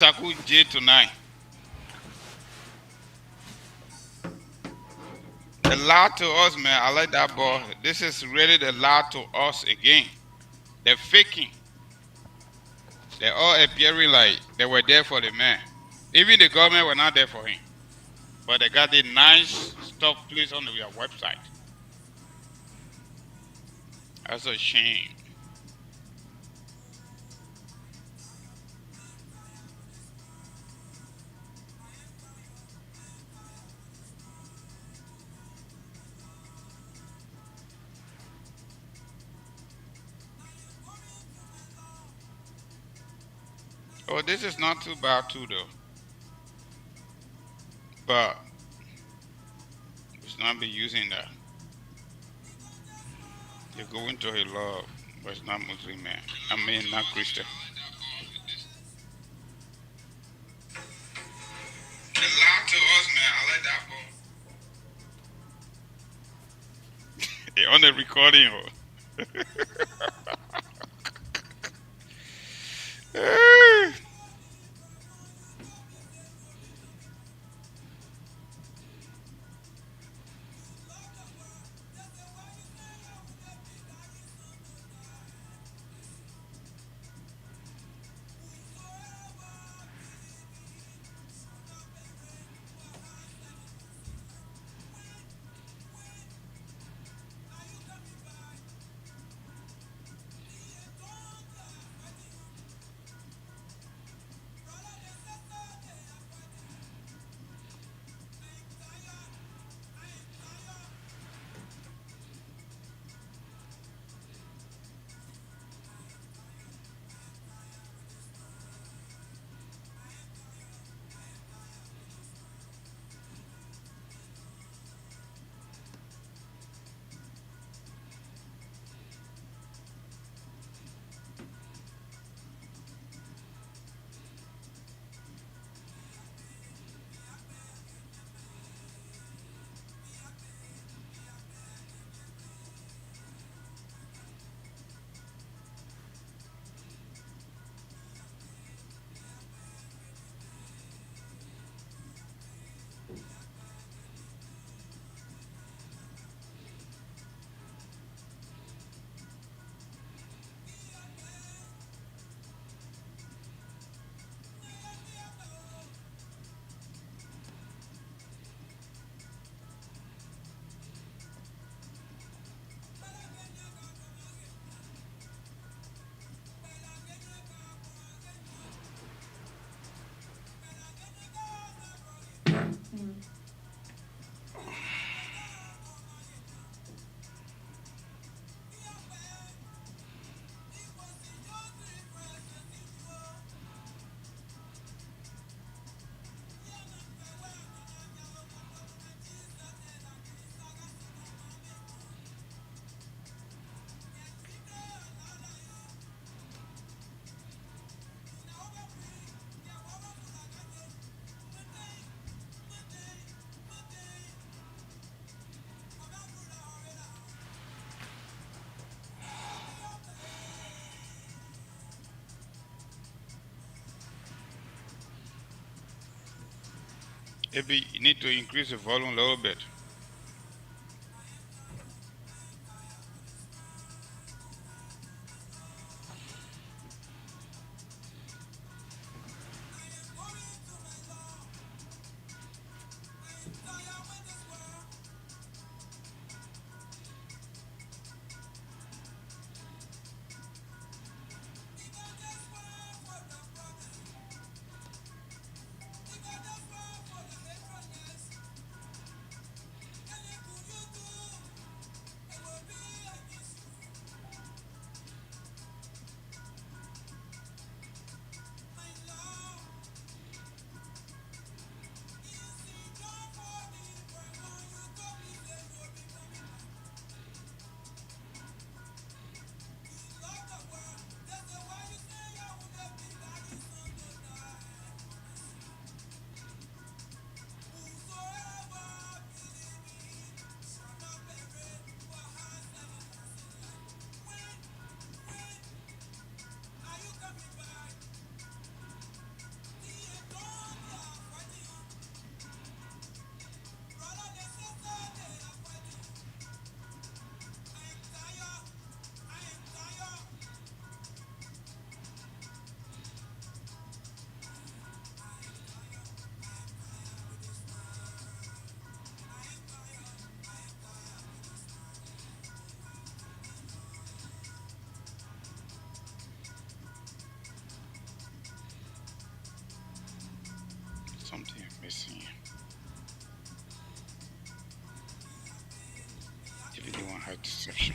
Tackle J tonight. The lie to us, man. I like that boy. This is really the lie to us again. They're faking. They're all appearing like they were there for the man. Even the government were not there for him. But they got the nice stuff placed on their website. That's a shame. Oh, this is not too bad too though. But we should not be using that. They go into a love, but it's not Muslim man. I mean not Christian. The lie to us, man. I like that boy. They on the recording. Oh. Maybe you need to increase the volume a little bit. Something missing. DVD one high deception.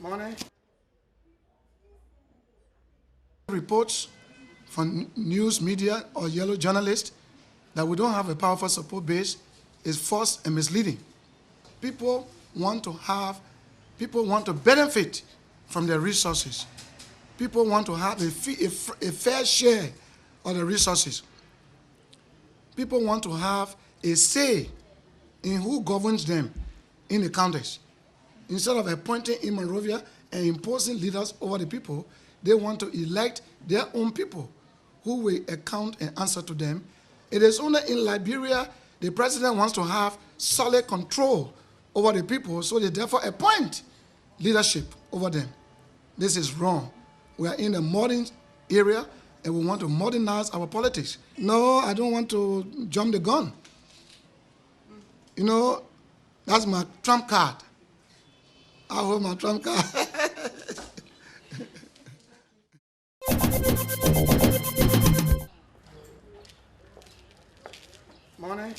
Morning. Reports from news media or yellow journalists that we don't have a powerful support base is false and misleading. People want to benefit from their resources. People want to have a fair share of the resources. People want to have a say in who governs them in the counties. Instead of appointing in Monrovia and imposing leaders over the people, they want to elect their own people who will account and answer to them. It is only in Liberia the president wants to have solid control over the people, so they therefore appoint leadership over them. This is wrong. We are in a modern area and we want to modernize our politics. No, I don't want to jump the gun. You know, that's my trump card. I hold my trump card. Morning.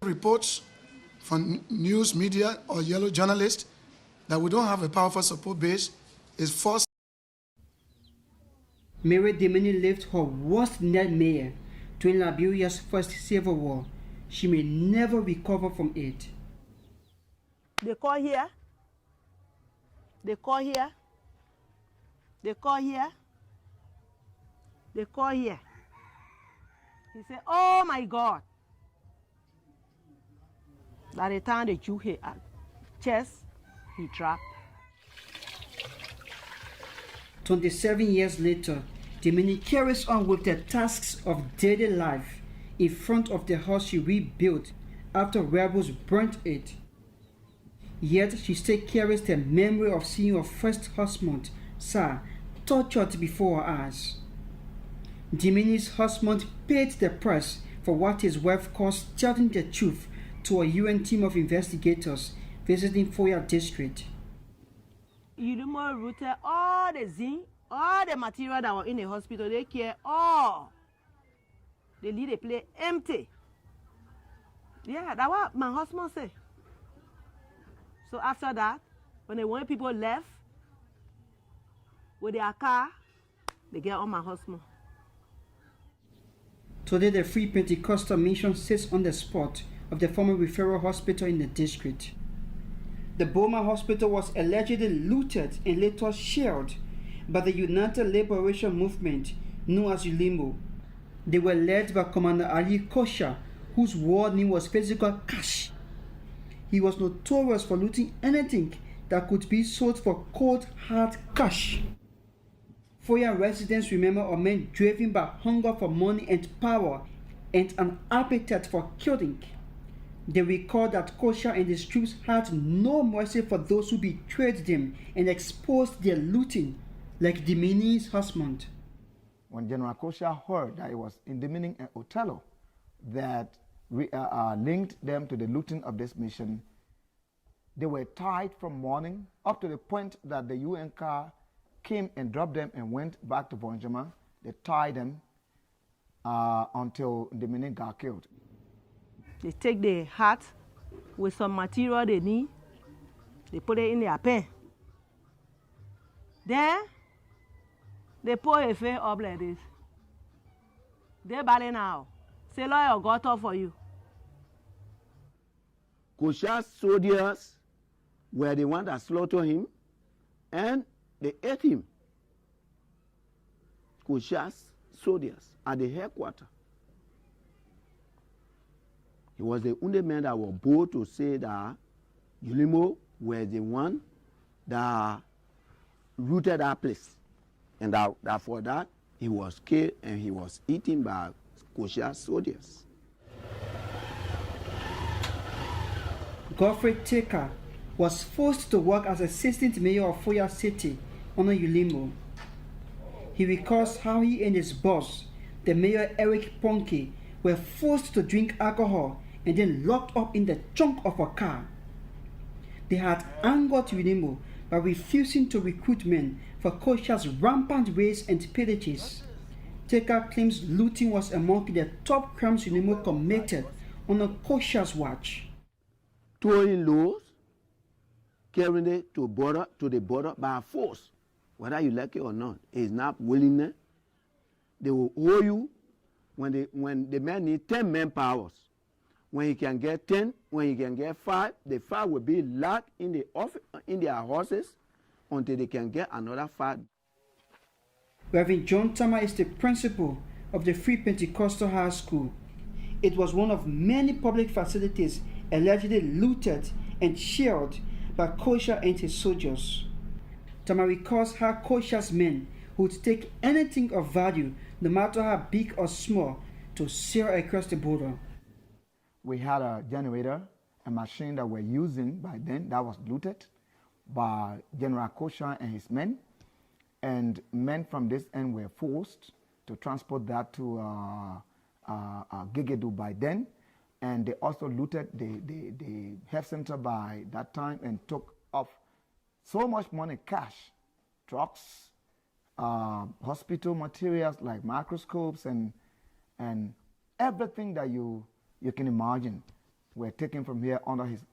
Reports from news media or yellow journalists that we don't have a powerful support base is false. Mary Dimini lived her worst nightmare during Liberia's first civil war. She may never recover from it. They call here. They call here. They call here. They call here. He said, oh my God. By the time the Jew hit at chest, he dropped. 27 years later, Dimini carries on with the tasks of daily life in front of the house she rebuilt after rebels burnt it. Yet she still carries the memory of seeing her first husband, Sir, tortured before her eyes. Dimini's husband paid the price for what his wife calls telling the truth to a UN team of investigators visiting Foya district. You know, more router, all the zinc, all the material that were in the hospital, they care all. They leave the place empty. Yeah, that's what my husband said. So after that, when the white people left with their car, they get on my husband. Today, the Free Pentecostal Mission sits on the spot of the former referral hospital in the district. The Boma Hospital was allegedly looted and later shared by the United Liberation Movement, known as ULIMO. They were led by Commander Ali Kosha, whose war name was physical cash. He was notorious for looting anything that could be sold for cold hard cash. Foya residents remember a man driven by hunger for money and power and an appetite for killing. They recall that Kosha and his troops had no mercy for those who betrayed them and exposed their looting, like Dimini's husband. When General Kosha heard that it was Indimini and Othello that linked them to the looting of this mission, they were tied from morning up to the point that the UN car came and dropped them and went back to Bonjama. They tied them until Indimini got killed. They take the hat with some material they need, they put it in their pen. Then they pour a face up like this. They balling now. Say, lawyer got up for you. Kosha's soldiers were the ones that slaughtered him and they ate him. Kosha's soldiers at the headquarters. He was the only man that was bold to say that Ulimo were the one that rooted that place. And that for that, he was killed and he was eaten by Kosha's soldiers. Godfrey Taker was forced to work as assistant mayor of Foya City under Ulimo. He recalls how he and his boss, the mayor Eric Ponke, were forced to drink alcohol and then locked up in the trunk of a car. They had angered Ulimo by refusing to recruit men for Kosha's rampant raids and pillages. Taker claims looting was among the top crimes Ulimo committed under Kosha's watch. Throwing laws, carrying it to the border by force, whether you like it or not, is not willingness. They will owe you when the man needs 10 manpowers. When he can get 10, when he can get 5, the 5 will be locked in their horses until they can get another 5. Reverend John Tama is the principal of the Free Pentecostal High School. It was one of many public facilities allegedly looted and shared by Kosha and his soldiers. Tama recalls how Kosha's men would take anything of value, no matter how big or small, to sail across the border. We had a generator, a machine that we're using by then that was looted by General Kosha and his men. And men from this end were forced to transport that to Gegedu by then. And they also looted the health center by that time and took off so much money, cash, trucks, hospital materials like microscopes and everything that you can imagine were taken from here under his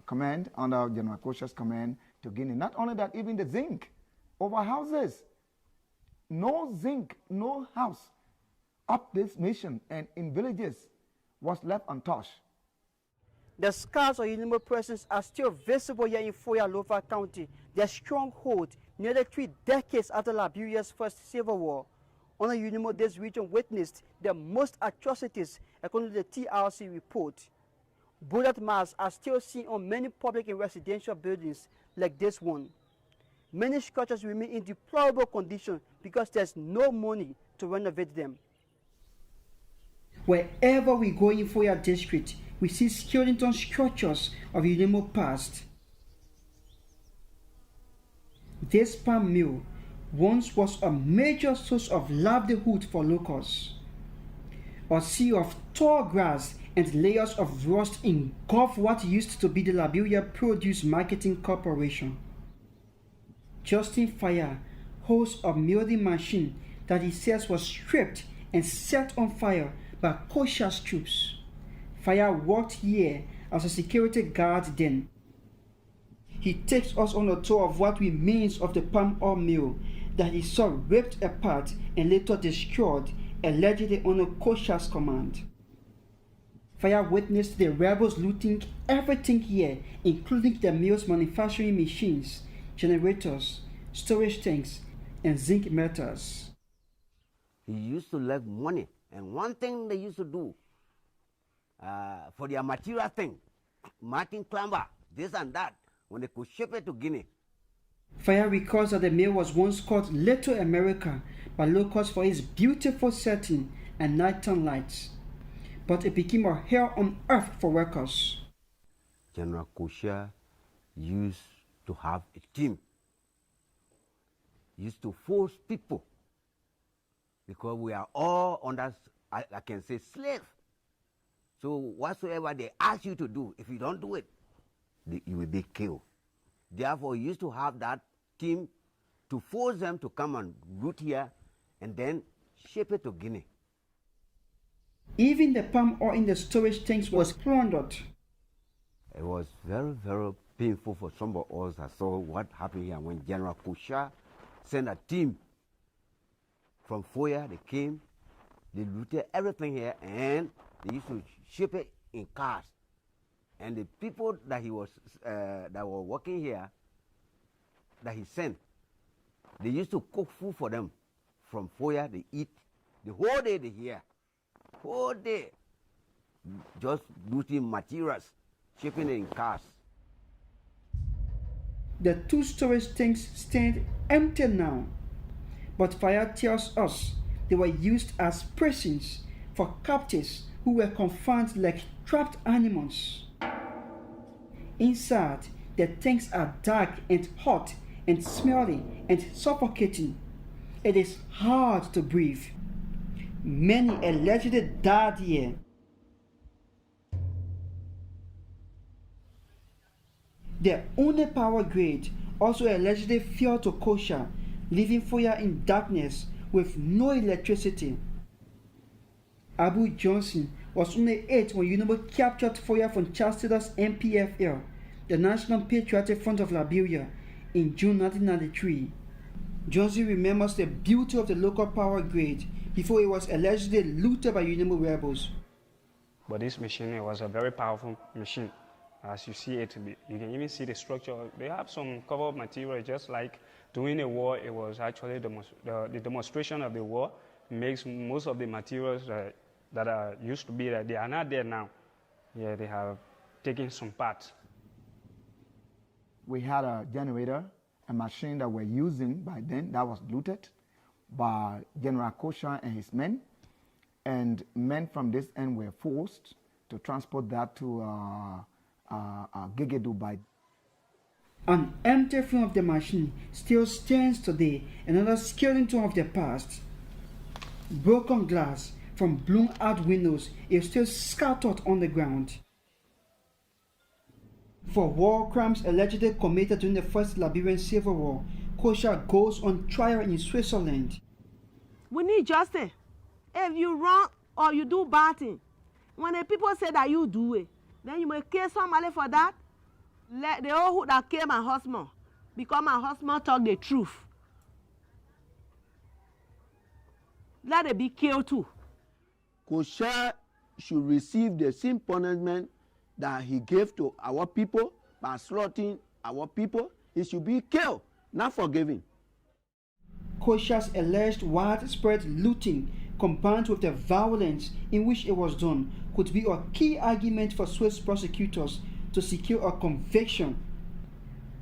command, under General Kosha's command to Guinea. Not only that, even the zinc over houses. No zinc, no house up this mission and in villages was left untouched. The scars of Ulimo presence are still visible here in Foya, Lofa County, their stronghold nearly 3 decades after Liberia's first civil war. Under Ulimo, this region witnessed the most atrocities according to the TRC report. Bullet marks are still seen on many public and residential buildings like this one. Many structures remain in deplorable condition because there's no money to renovate them. Wherever we go in Foya district, we see skeleton structures of Ulimo past. This palm mill once was a major source of livelihood for locals. A sea of tall grass and layers of rust engulf what used to be the Liberia Produce Marketing Corporation. Justin Foya holds a milling machine that he says was stripped and set on fire by Kosha's troops. Foya worked here as a security guard then. he takes us on a tour of what remains of the palm oil mill that he saw ripped apart and later destroyed, allegedly under Koshas command. Foya witnessed the rebels looting everything here, including the mill's manufacturing machines, generators, storage tanks, and zinc melters. He used to like money, and one thing they used to do for their material thing, Martin Kromah, this and that, when they could ship it to Guinea. Foya recalls that the mill was once called Little America by locals for its beautiful setting and nighttime lights, but it became a hell on earth for workers. General Koshia used to have a team, used to force people, because we are all under, I can say, slave. So whatsoever they ask you to do, if you don't do it, you will be killed. Therefore, he used to have that team to force them to come and root here and then ship it to Guinea. Even the palm oil in the storage tanks was plundered. It was very, very painful for some of us that saw what happened here when General Koshia sent a team from Foya. They came, they looted everything here, and they used to ship it in cars. And the people that he was that were working here, that he sent, they used to cook food for them from Foya. They eat the whole day. They here, whole day, just looting materials, shipping it in cars. The 2 storage tanks stand empty now, but Foya tells us they were used as prisons for captives who were confined like trapped animals. Inside, the tanks are dark and hot and smelly and suffocating. It is hard to breathe. Many allegedly died here. The only power grid also allegedly fell to Koshia, leaving Foya in darkness with no electricity. Abu Johnson was only 8 when UNIMO captured Foya from Chancellor's MPFL, the National Patriotic Front of Liberia, in June 1993. Johnson remembers the beauty of the local power grid before it was allegedly looted by UNIMO rebels. But this machine was a very powerful machine. As you see it, you can even see the structure. They have some cover material, just like during the war, it was actually the demonstration of the war makes most of the materials that used to be there. They are not there now. Yeah, they have taken some parts. We had a generator, a machine that we're using by then that was looted by General Koshia and his men. And men from this end were forced to transport that to Gegedu by. An empty frame of the machine still stands today, another skeleton of the past. Broken glass from blown out windows is still scattered on the ground. For war crimes allegedly committed during the First Liberian Civil War, Koshia goes on trial in Switzerland. We need justice. If you wrong or you do bad thing, when the people say that you do it, then you may kill somebody for that. Let the old who that killed my husband, because my husband talk the truth. Let it be killed too. Koshia should receive the same punishment that he gave to our people by slaughtering our people. He should be killed, not forgiven. Koshia's alleged widespread looting combined with the violence in which it was done could be a key argument for Swiss prosecutors to secure a conviction.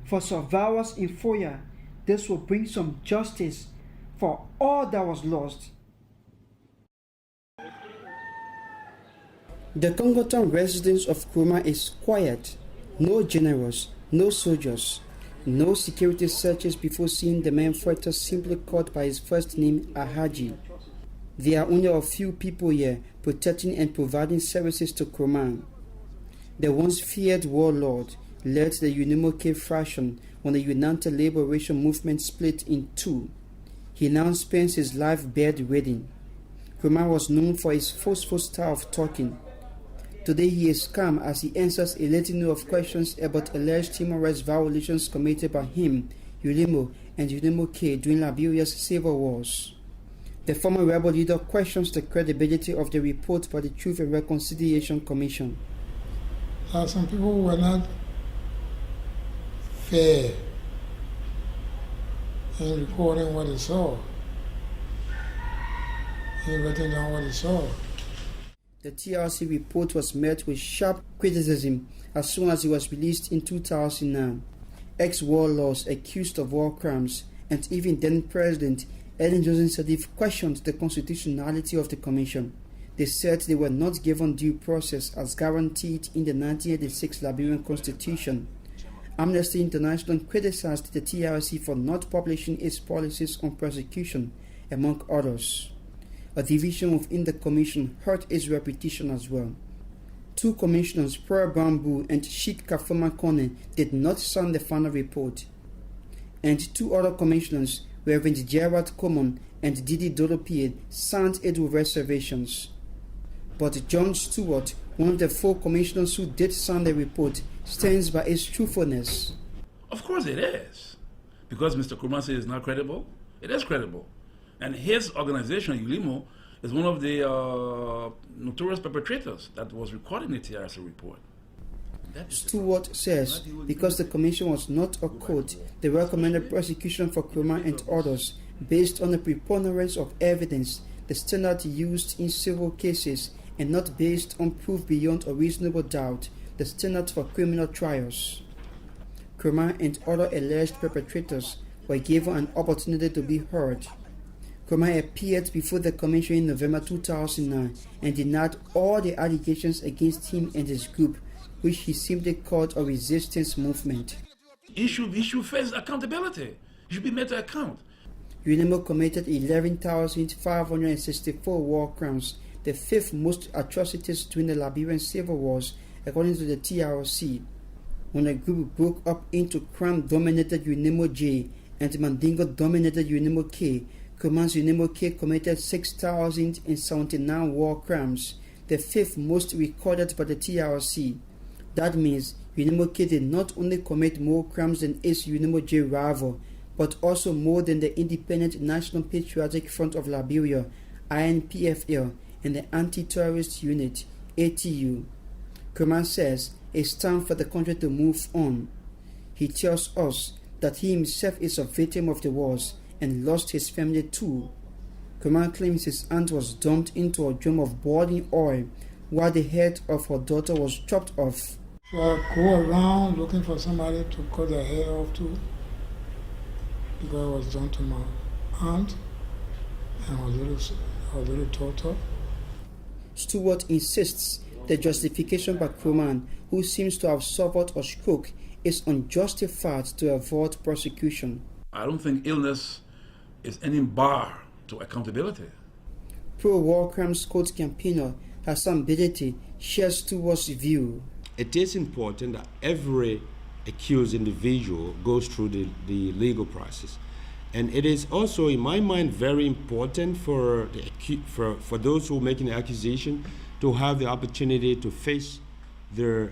For survivors in Foya, this will bring some justice for all that was lost. The Congoton residence of Kromah is quiet. No generals, no soldiers, no security searches before seeing the man fighter simply called by his first name, Ahaji. There are only a few people here protecting and providing services to Kromah. The once feared warlord led the UNIMO faction when the United Liberation Movement split in two. He now spends his life bedridden. Kromah was known for his forceful style of talking. Today he is calm as he answers a litany of questions about alleged human rights violations committed by him, Ulimo, and Ulimo K during Liberia's civil wars. The former rebel leader questions the credibility of the report by the Truth and Reconciliation Commission. Some people were not fair in reporting what they saw, in writing down what they saw. The TRC report was met with sharp criticism as soon as it was released in 2009. Ex-warlords accused of war crimes and even then-President Ellen Johnson Sirleaf questioned the constitutionality of the commission. They said they were not given due process as guaranteed in the 1986 Liberian Constitution. Amnesty International criticized the TRC for not publishing its policies on persecution, among others. A division within the commission hurt its reputation as well. Two commissioners, Per Bamboo and Sheikh Kafuma Kone, did not sign the final report. And two other commissioners, Reverend Gerard Common and Didi Dolopie, signed it with reservations. But John Stewart, one of the four commissioners who did sign the report, stands by its truthfulness. Of course it is. Because Mr. Kromah says it's not credible, it is credible. And his organization, Ulimo, is one of the notorious perpetrators that was recorded in the TRC report. Stewart says because the commission was not a court, they recommended prosecution for Kromah and others based on the preponderance of evidence, the standard used in civil cases, and not based on proof beyond a reasonable doubt, the standard for criminal trials. Kromah and other alleged perpetrators were given an opportunity to be heard. Kromah appeared before the commission in November 2009 and denied all the allegations against him and his group, which he simply called a resistance movement. He should face accountability. He should be made to account. UNIMO committed 11,564 war crimes, the fifth most atrocities during the Liberian civil wars, according to the TRC. When the group broke up into crime-dominated UNIMO J and Mandingo-dominated UNIMO K, Kromah's UNIMO K committed 6,079 war crimes, the fifth most recorded by the TRC. That means UNIMO K did not only commit more crimes than its UNIMO J rival, but also more than the Independent National Patriotic Front of Liberia, INPFL, and the Anti-Terrorist Unit, ATU. Kromah says it's time for the country to move on. He tells us that he himself is a victim of the wars and lost his family too. Kromah claims his aunt was dumped into a drum of boiling oil while the head of her daughter was chopped off. So I go around looking for somebody to cut their hair off too, because I was done to my aunt and her little daughter. Stewart insists the justification by Kromah, who seems to have suffered a stroke, is unjustified to avoid prosecution. I don't think illness is any bar to accountability. Pro-war crimes court campaigner Hassan Bideti shares Stewart's view. It is important that every accused individual goes through the legal process. And it is also, in my mind, very important for those who are making the accusation to have the opportunity to face the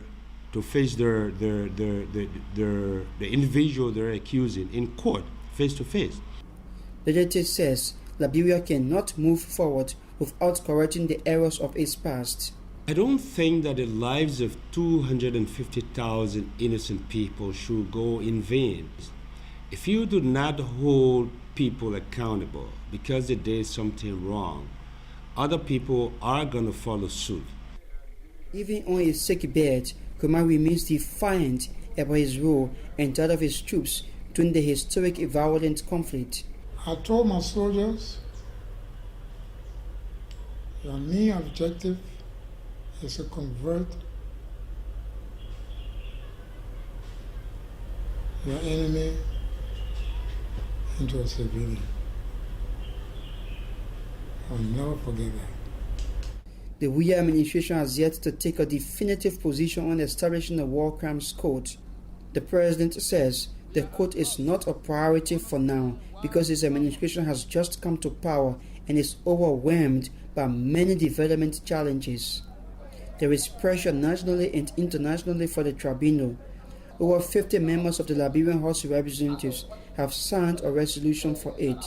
individual they're accusing in court, face to face. Bideti says Liberia cannot move forward without correcting the errors of its past. I don't think that the lives of 250,000 innocent people should go in vain. If you do not hold people accountable because they did something wrong, other people are going to follow suit. Even on his sick bed, Kromah remains defiant about his role and that of his troops during the historic violent conflict. I told my soldiers, your main objective is to convert your enemy into a civilian. I'll never forget that. The Foya administration has yet to take a definitive position on establishing a war crimes court. The president says the court is not a priority for now because his administration has just come to power and is overwhelmed by many development challenges. There is pressure nationally and internationally for the tribunal. Over 50 members of the Liberian House of Representatives have signed a resolution for it.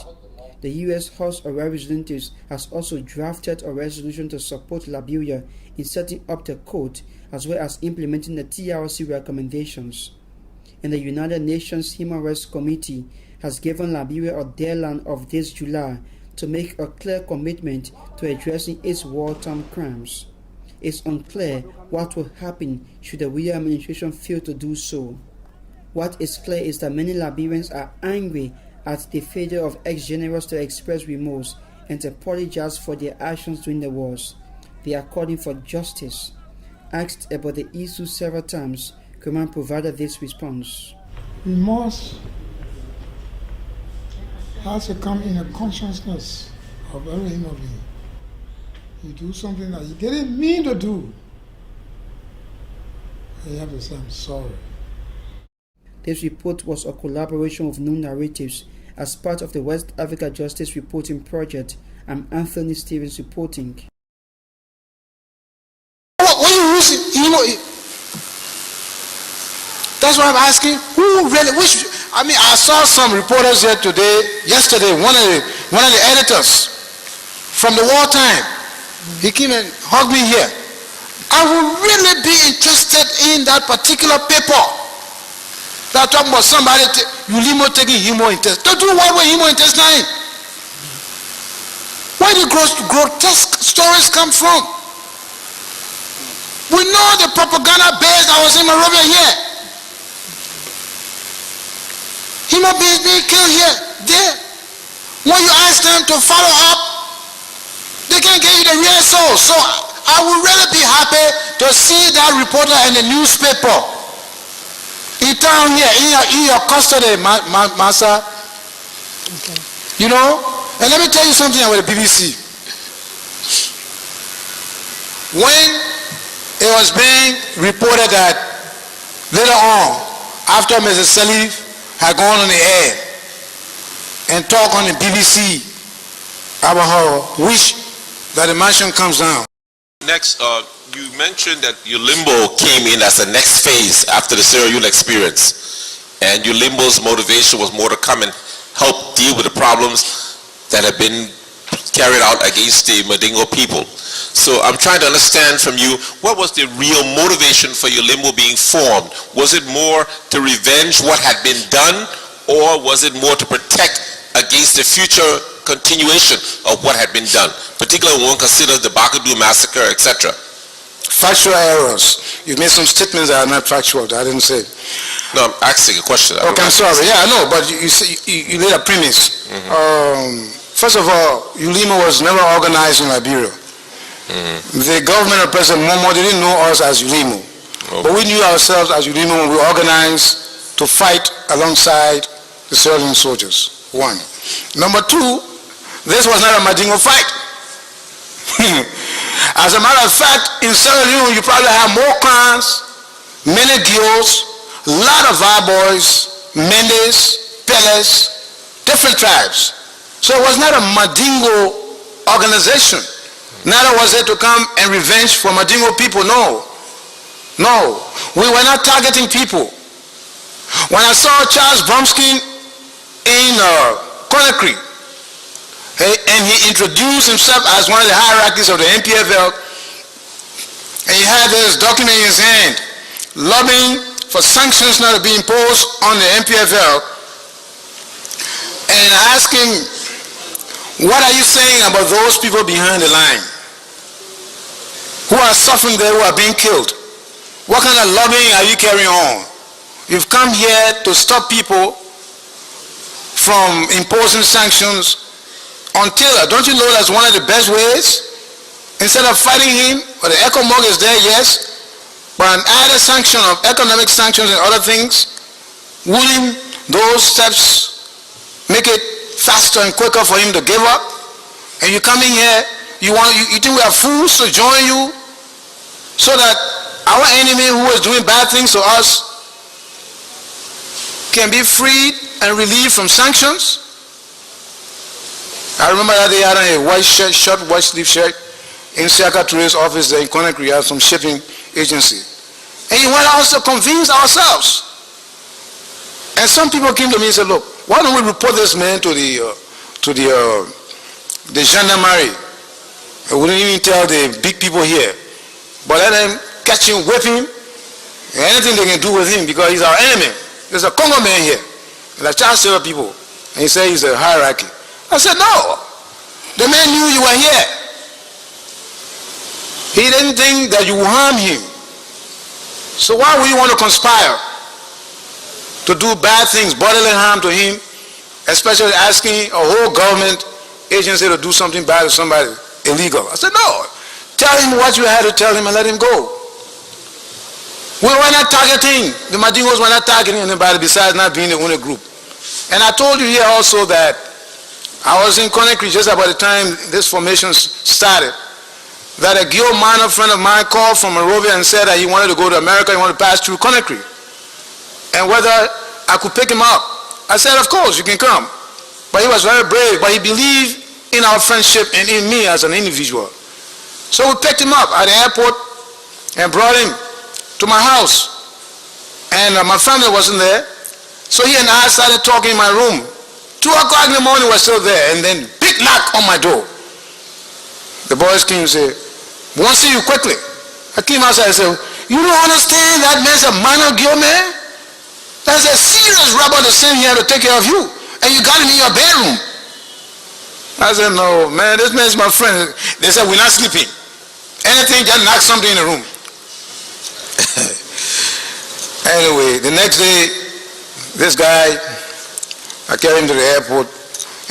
The U.S. House of Representatives has also drafted a resolution to support Liberia in setting up the court as well as implementing the TRC recommendations. And the United Nations Human Rights Committee has given Liberia a deadline of this July to make a clear commitment to addressing its wartime crimes. It's unclear what will happen should the Weah administration fail to do so. What is clear is that many Liberians are angry at the failure of ex-generals to express remorse and to apologize for their actions during the wars. They are calling for justice. Asked about the issue several times, Kromah provided this response. Remorse has to come in a consciousness of every human being. You do something that you didn't mean to do, and you have to say, I'm sorry. This report was a collaboration of new narratives as part of the West Africa Justice Reporting Project. I'm Anthony Stevens reporting. What you using? That's why I'm asking. Who really? I saw some reporters here yesterday. One of the editors from the Wartime. He came and hugged me here. I would really be interested in that particular paper. That talking about somebody Ulimo taking hemo-intestine. Don't do what with hemo-intestine? Where do grotesque stories come from? We know the propaganda base that was in Monrovia here. Human beings being killed here, there. When you ask them to follow up, they can't give you the real source. So I would really be happy to see that reporter in the newspaper in town here, in your custody, Massa. Okay. You know? And let me tell you something about the BBC. When it was being reported that later on, after Mrs. Salif had gone on the air and talked on the BBC about her wish that the mansion comes down. Next, you mentioned that Ulimbo came in as the next phase after the Sierra Leone experience, and Ulimbo's motivation was more to come and help deal with the problems that have been carried out against the Madingo people. So I'm trying to understand from you, what was the real motivation for Ulimbo being formed? Was it more to revenge what had been done, or was it more to protect against the future continuation of what had been done, particularly when one considers the Bakadu massacre, etc.? Factual errors. You made some statements that are not factual. I didn't say. No, I'm asking a question. Okay, I'm sorry. Yeah, I know, but you laid a premise. Mm-hmm. First of all, Ulimo was never organized in Liberia. Mm-hmm. The government of President Momo didn't know us as Ulimo. Okay. But we knew ourselves as Ulimo when we organized to fight alongside the Sierra Leone soldiers. One. Number two, this was not a Madingo fight. As a matter of fact, in Sierra Leone, you probably have more clans, many guilds, a lot of our boys, Mendes, Peles, different tribes. So it was not a Madingo organization. Neither was it to come and revenge for Madingo people. No. No. We were not targeting people. When I saw Charles Bromsky in Conakry, and he introduced himself as one of the hierarchies of the MPFL, and he had this document in his hand, lobbying for sanctions not to be imposed on the MPFL, and asking, what are you saying about those people behind the line who are suffering there, who are being killed? What kind of lobbying are you carrying on? You've come here to stop people from imposing sanctions on Taylor. Don't you know that's one of the best ways? Instead of fighting him, but the ECOMOG is there, yes, but an added sanction of economic sanctions and other things, wouldn't those steps make it faster and quicker for him to give up? And you come in here, you think we are fools to join you so that our enemy who is doing bad things to us can be freed and relieved from sanctions? I remember that they had a white shirt, short white sleeve shirt. in Siaka Touré's office there in Conakry, have some shipping agency. And he wanted us to convince ourselves. And some people came to me and said, look, why don't we report this man to the gendarmerie? We wouldn't even tell the big people here. But let them catch him, whip him, and anything they can do with him because he's our enemy. There's a Congo man here, and a child server people. And he said he's a hierarchy. I said, no. The man knew you were here. He didn't think that you would harm him. So why would you want to conspire to do bad things, bodily harm to him, especially asking a whole government agency to do something bad to somebody illegal? I said, no. Tell him what you had to tell him and let him go. We were not targeting, the Madingos were not targeting anybody besides not being the only group. And I told you here also that I was in Conakry just about the time this formation started, that a Gil Minor friend of mine called from Monrovia and said that he wanted to go to America, he wanted to pass through Conakry, and whether I could pick him up. I said, of course, you can come. But he was very brave, but he believed in our friendship and in me as an individual. So we picked him up at the airport and brought him to my house. And my family wasn't there. So he and I started talking in my room. 2 o'clock in the morning, we're still there. And then big knock on my door. The boys came and said, we want to see you quickly. I came outside and said, you don't understand that man's a minor Gil man? That's a serious robber to send here to take care of you. And you got him in your bedroom. I said, no, man, this man's my friend. They said, we're not sleeping. Anything, just knock something in the room. Anyway, the next day, this guy, I carried him to the airport,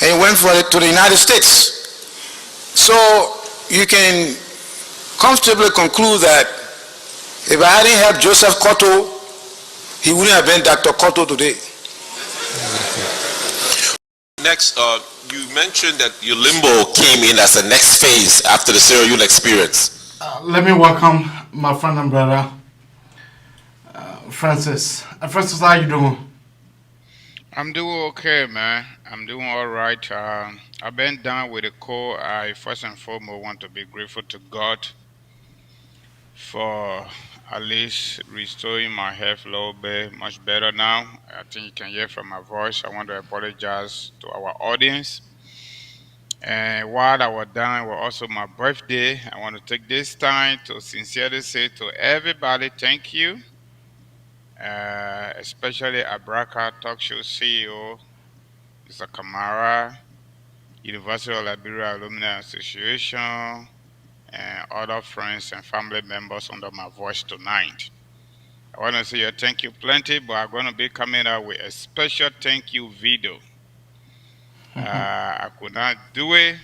and he went to the United States. So you can comfortably conclude that if I hadn't helped Joseph Cotto, he wouldn't have been Dr. Cotto today. Next, you mentioned that your limbo came in as the next phase after the Sierra Leone experience. Let me welcome my friend and brother, Francis. Francis, how you doing? I'm doing okay, man. I'm doing all right. I've been done with the call. I first and foremost want to be grateful to God for at least restoring my health a little bit, much better now. I think you can hear from my voice. I want to apologize to our audience. And while I was done, was also my birthday. I want to take this time to sincerely say to everybody, thank you. Especially Abraka Talk Show CEO, Mr. Kamara, University of Liberia Alumni Association, and other friends and family members under my voice tonight. I want to say a thank you plenty, but I'm going to be coming out with a special thank you video. I could not do it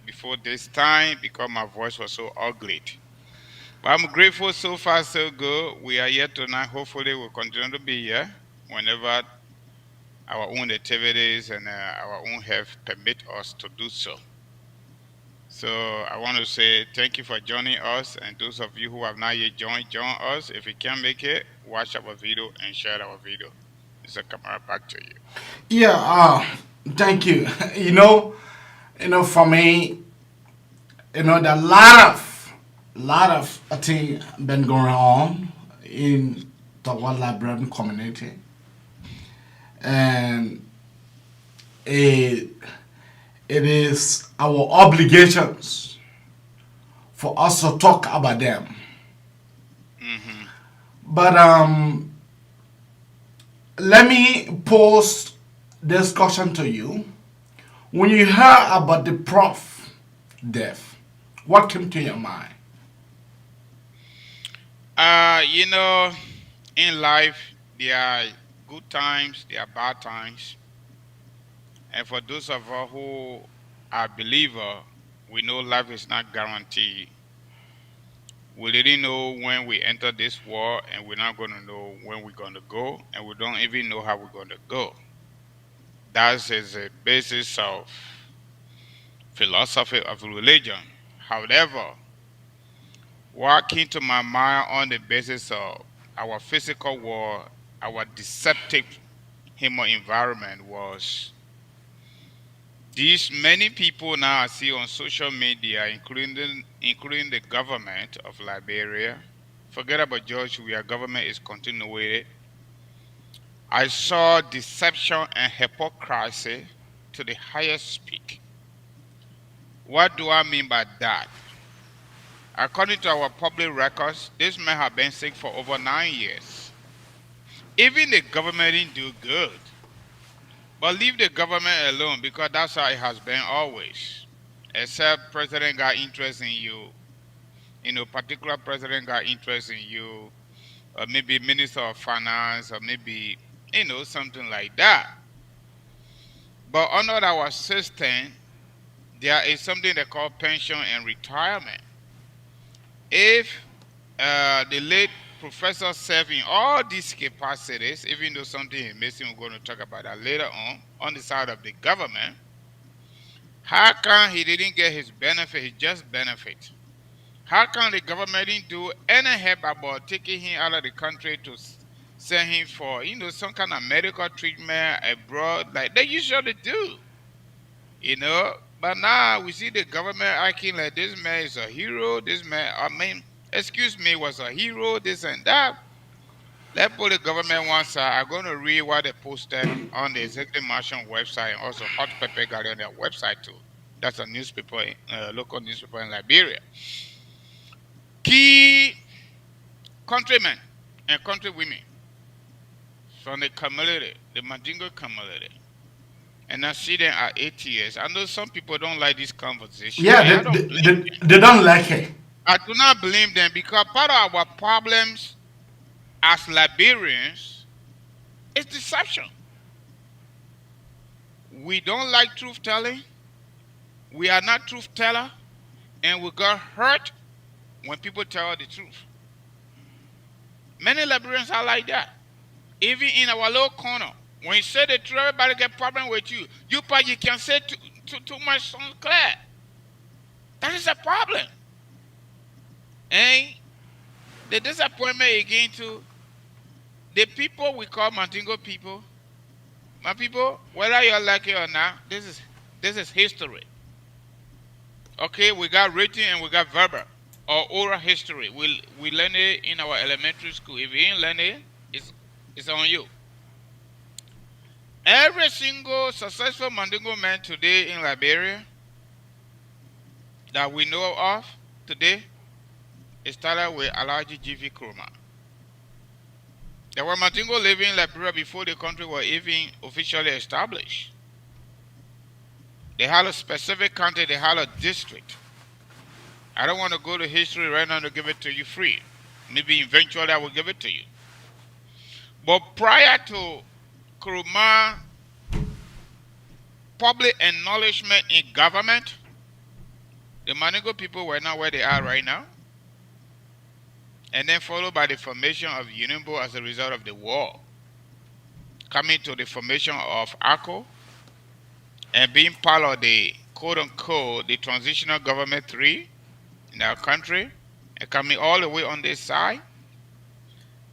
before this time because my voice was so ugly. But I'm grateful, so far so good. We are here tonight. Hopefully we'll continue to be here whenever our own activities and our own health permit us to do so. So I want to say thank you for joining us, and those of you who have not yet join us. If you can make it, watch our video and share our video. Mr. Kamara, back to you. Yeah, thank you. You know, for me, there are a lot of things been going on in the Liberian community, and it is our obligations for us to talk about them. Mm-hmm. But let me pose this question to you. When you heard about the Prof death, what came to your mind? In life, there are good times, there are bad times. And for those of us who are believers, we know life is not guaranteed. We didn't know when we enter this world, and we're not going to know when we're going to go, and we don't even know how we're going to go. That is the basis of philosophy of religion. However, what came to my mind on the basis of our physical world, our deceptive human environment was These many people now I see on social media, including the government of Liberia. Forget about George, where government is continuing. I saw deception and hypocrisy to the highest peak. What do I mean by that? According to our public records, this man had been sick for over 9 years. Even the government didn't do good. But leave the government alone because that's how it has been always. Except president got interest in you. Particular president got interest in you. Or maybe minister of finance or maybe, something like that. But under our system, there is something they call pension and retirement. If the late professor served in all these capacities, even though something is missing, we're going to talk about that later on the side of the government, how come he didn't get his benefit, his just benefit? How come the government didn't do any help about taking him out of the country to send him for, some kind of medical treatment abroad like they usually do? But now we see the government acting like this man is a hero, this man, was a hero, this and that. Let's put the government one side. I'm going to read what they posted on the Executive Mansion website and also Hot Pepper got on their website too. That's a newspaper, local newspaper in Liberia. Key countrymen and countrywomen from the community, the Mandingo community. And I see them at 8 years. I know some people don't like this conversation. Yeah, they don't like it. I do not blame them because part of our problems as Liberians is deception. We don't like truth telling. We are not truth teller, and we got hurt when people tell the truth. Many Liberians are like that. Even in our little corner, when you say the truth, everybody get problem with you. You can say too much unclear. That is a problem. And the disappointment again to the people we call Mandingo people. My people, whether you like it or not, this is history. Okay, we got written and we got verbal or oral history. We learn it in our elementary school. If you ain't learn it, it's on you. Every single successful Mandingo man today in Liberia that we know of today, it started with Alaji G.V. Kromah. There were Mandingo living in Liberia before the country was even officially established. They had a specific county, they had a district. I don't want to go to history right now to give it to you free. Maybe eventually I will give it to you. But prior to Kromah public acknowledgement in government, the Mandingo people were not where they are right now. And then followed by the formation of UNIMBO as a result of the war. Coming to the formation of ACO and being part of the quote-unquote the transitional government 3 in our country and coming all the way on this side.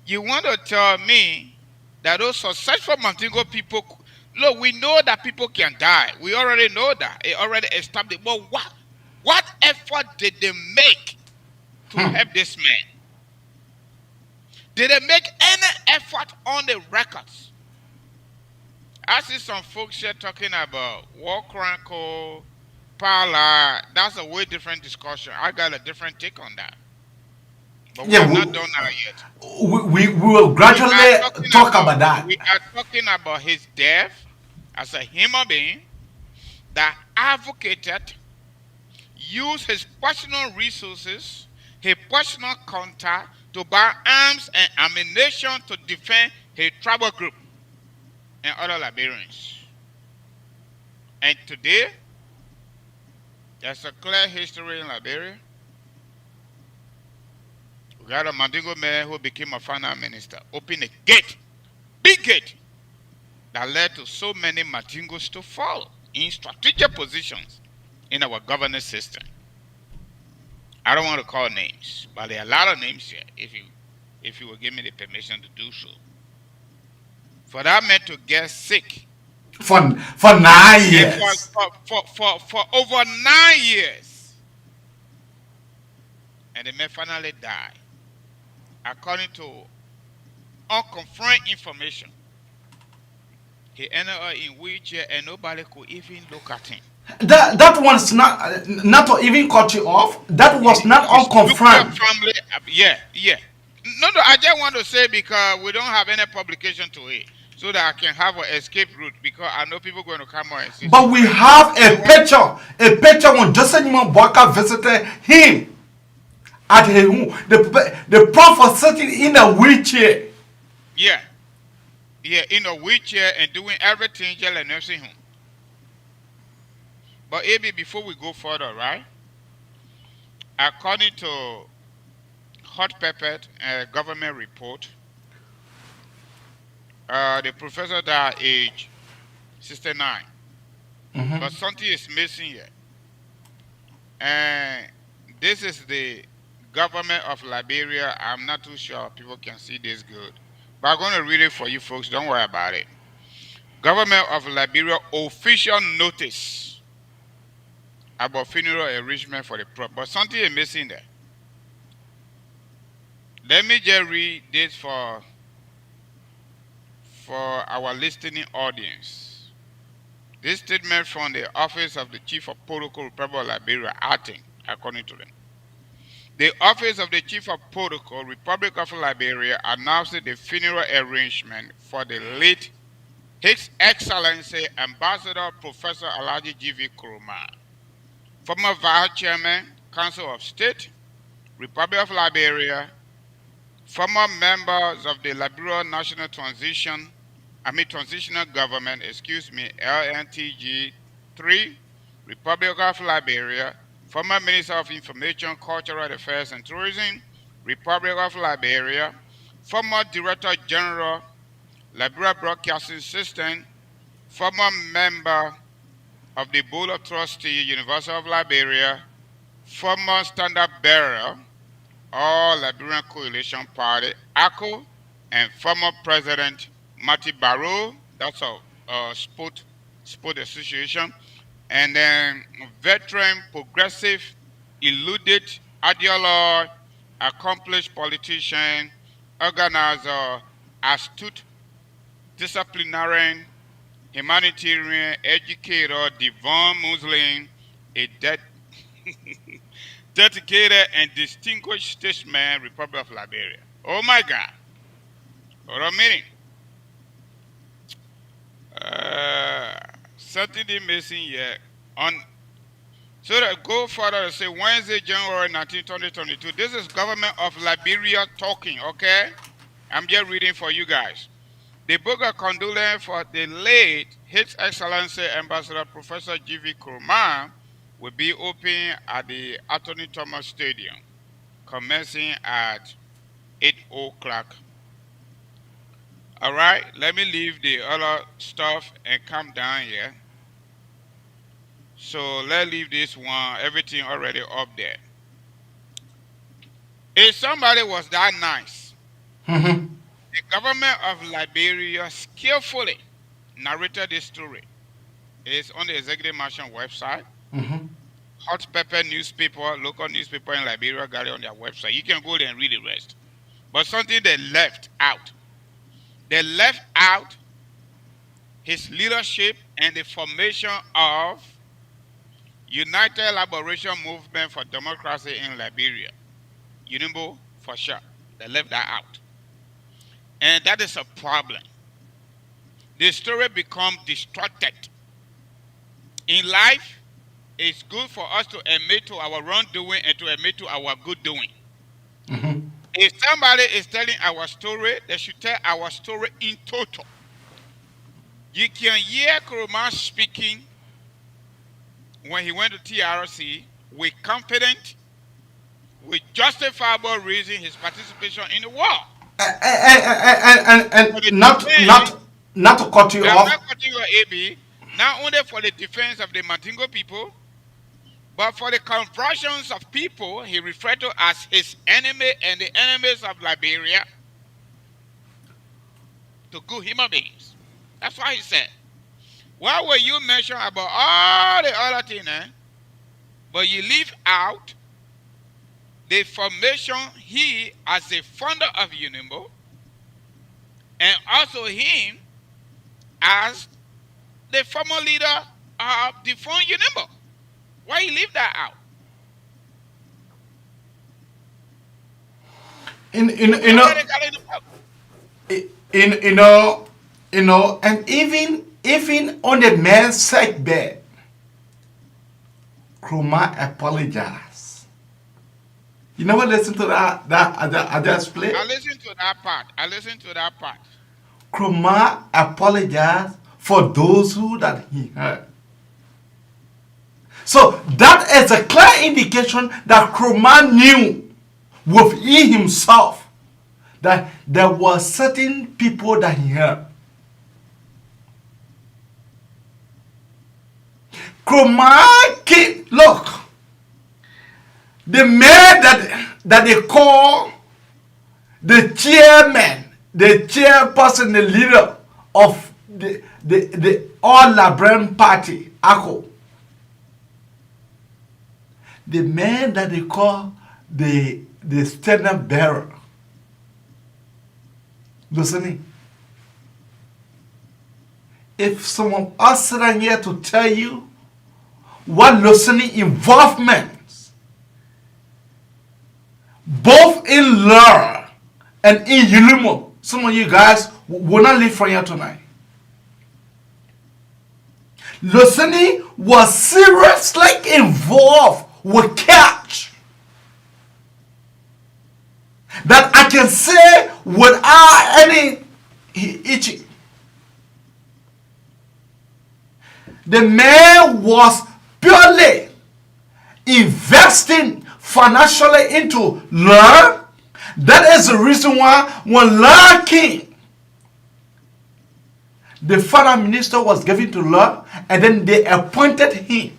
You want to tell me that those successful Mandingo people, look, we know that people can die. We already know that. It already established. But what effort did they make to help this man? Did they make any effort on the records? I see some folks here talking about War Chronicle, Pala. That's a way different discussion. I got a different take on that. But we have not done that yet. We will gradually talk about that. We are talking about his death as a human being that advocated, used his personal resources, his personal contact to buy arms and ammunition to defend his tribal group and other Liberians. And today, there's a clear history in Liberia. We got a Mandingo man who became a finance minister, opened a gate, big gate, that led to so many Mandingos to fall in strategic positions in our governance system. I don't want to call names, but there are a lot of names here if you will give me the permission to do so. For that man to get sick For 9 And years. for over 9 years. And the man finally died. According to unconfirmed information, he ended up in wheelchair and nobody could even look at him. That one's not to even cut you off. That was not His nuclear unconfirmed. family, yeah. No, I just want to say because we don't have any publication to it, so that I can have an escape route because I know people going to come on and see. But we have a picture when Joseph Mwambaka visited him at his home. The prof was sitting in a wheelchair. Yeah, in a wheelchair and doing everything just like nursing home. But AB, before we go further, right? According to Hot Pepper government report, the professor died age 69. But something is missing here. And this is the government of Liberia. I'm not too sure people can see this good. But I'm going to read it for you folks. Don't worry about it. Government of Liberia official notice about funeral arrangement for the Prof. But something is missing there. Let me just read this for our listening audience. This statement from the Office of the Chief of Protocol, Republic of Liberia, acting, according to them. The Office of the Chief of Protocol, Republic of Liberia, announced the funeral arrangement for the late His Excellency Ambassador Professor Alhaji G.V. Kromah, former Vice Chairman, Council of State, Republic of Liberia, former members of the Liberian National Transitional Government, LNTG 3, Republic of Liberia, former Minister of Information, Cultural Affairs and Tourism, Republic of Liberia, former Director General, Liberia Broadcasting System, former member of the Board of Trustees, University of Liberia, former Standard Bearer, All Liberian Coalition Party, ACO, and former President Marty Barrow, that's a sport association, and then veteran, progressive, eluded, ideologue, accomplished politician, organizer, astute, disciplinarian, humanitarian, educator, divine Muslim, a dedicated and distinguished statesman, Republic of Liberia. Oh my God. What a meeting. Something missing here. So that go further to say Wednesday, January 19, 2022. This is government of Liberia talking, okay? I'm just reading for you guys. The book of condolence for the late His Excellency Ambassador Professor G.V. Kromah will be open at the Anthony Thomas Stadium, commencing at 8 o'clock. All right, let me leave the other stuff and come down here. So let's leave this one, everything already up there. If somebody was that nice, the government of Liberia skillfully narrated this story. It's on the Executive Mansion website. Hot Pepper newspaper, local newspaper in Liberia got it on their website. You can go there and read the rest. But something they left out. They left out his leadership and the formation of United Liberation Movement for Democracy in Liberia. UNIMBO for sure. They left that out. And that is a problem. The story becomes distracted. In life, it's good for us to admit to our wrongdoing and to admit to our good doing. If somebody is telling our story, they should tell our story in total. You can hear Kromah speaking when he went to TRC with confident, with justifiable reason his participation in the war. And not to cut you off. I'm not cutting your AB, not only for the defense of the Mandingo people, but for the conversions of people he referred to as his enemy and the enemies of Liberia to good human beings. That's what he said. Why will you mention about all the other things, but you leave out the formation he as a founder of UNIMBO and also him as the former leader of the fund UNIMBO? Why you leave that out? And even on the man's sick bed, Kromah apologized. You never listen to that I just played? I listen to that part. Kromah apologized for those who that he hurt. So that is a clear indication that Kromah knew within himself that there were certain people that he hurt. Kromah came, look, the man that they call the chairman, the chairperson, the leader of the All Liberian Party, ACO. The man that they call the standard bearer. Listening. If someone else sitting here to tell you what listening involvements, both in law and in UNIMO, some of you guys will not leave from here tonight. Listening was seriously involved with catch. That I can say without any itching. The man was purely investing financially into law. That is the reason why when law came, the foreign minister was given to law and then they appointed him.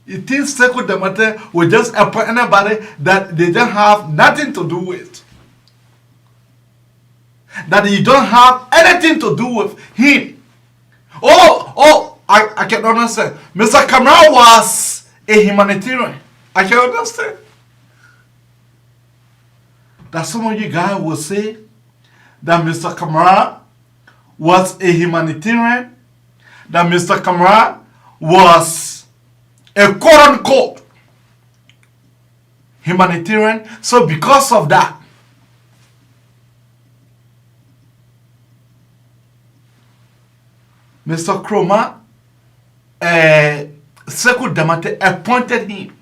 It is second the matter will just appoint anybody that they don't have nothing to do with. That you don't have anything to do with him. I can understand. Mr. Kromah was a humanitarian. I can understand. That some of you guys will say that Mr. Kromah was a humanitarian, that Mr. Kromah was a quote-unquote humanitarian. So because of that, Mr. Kromah, Sekou Damate appointed him.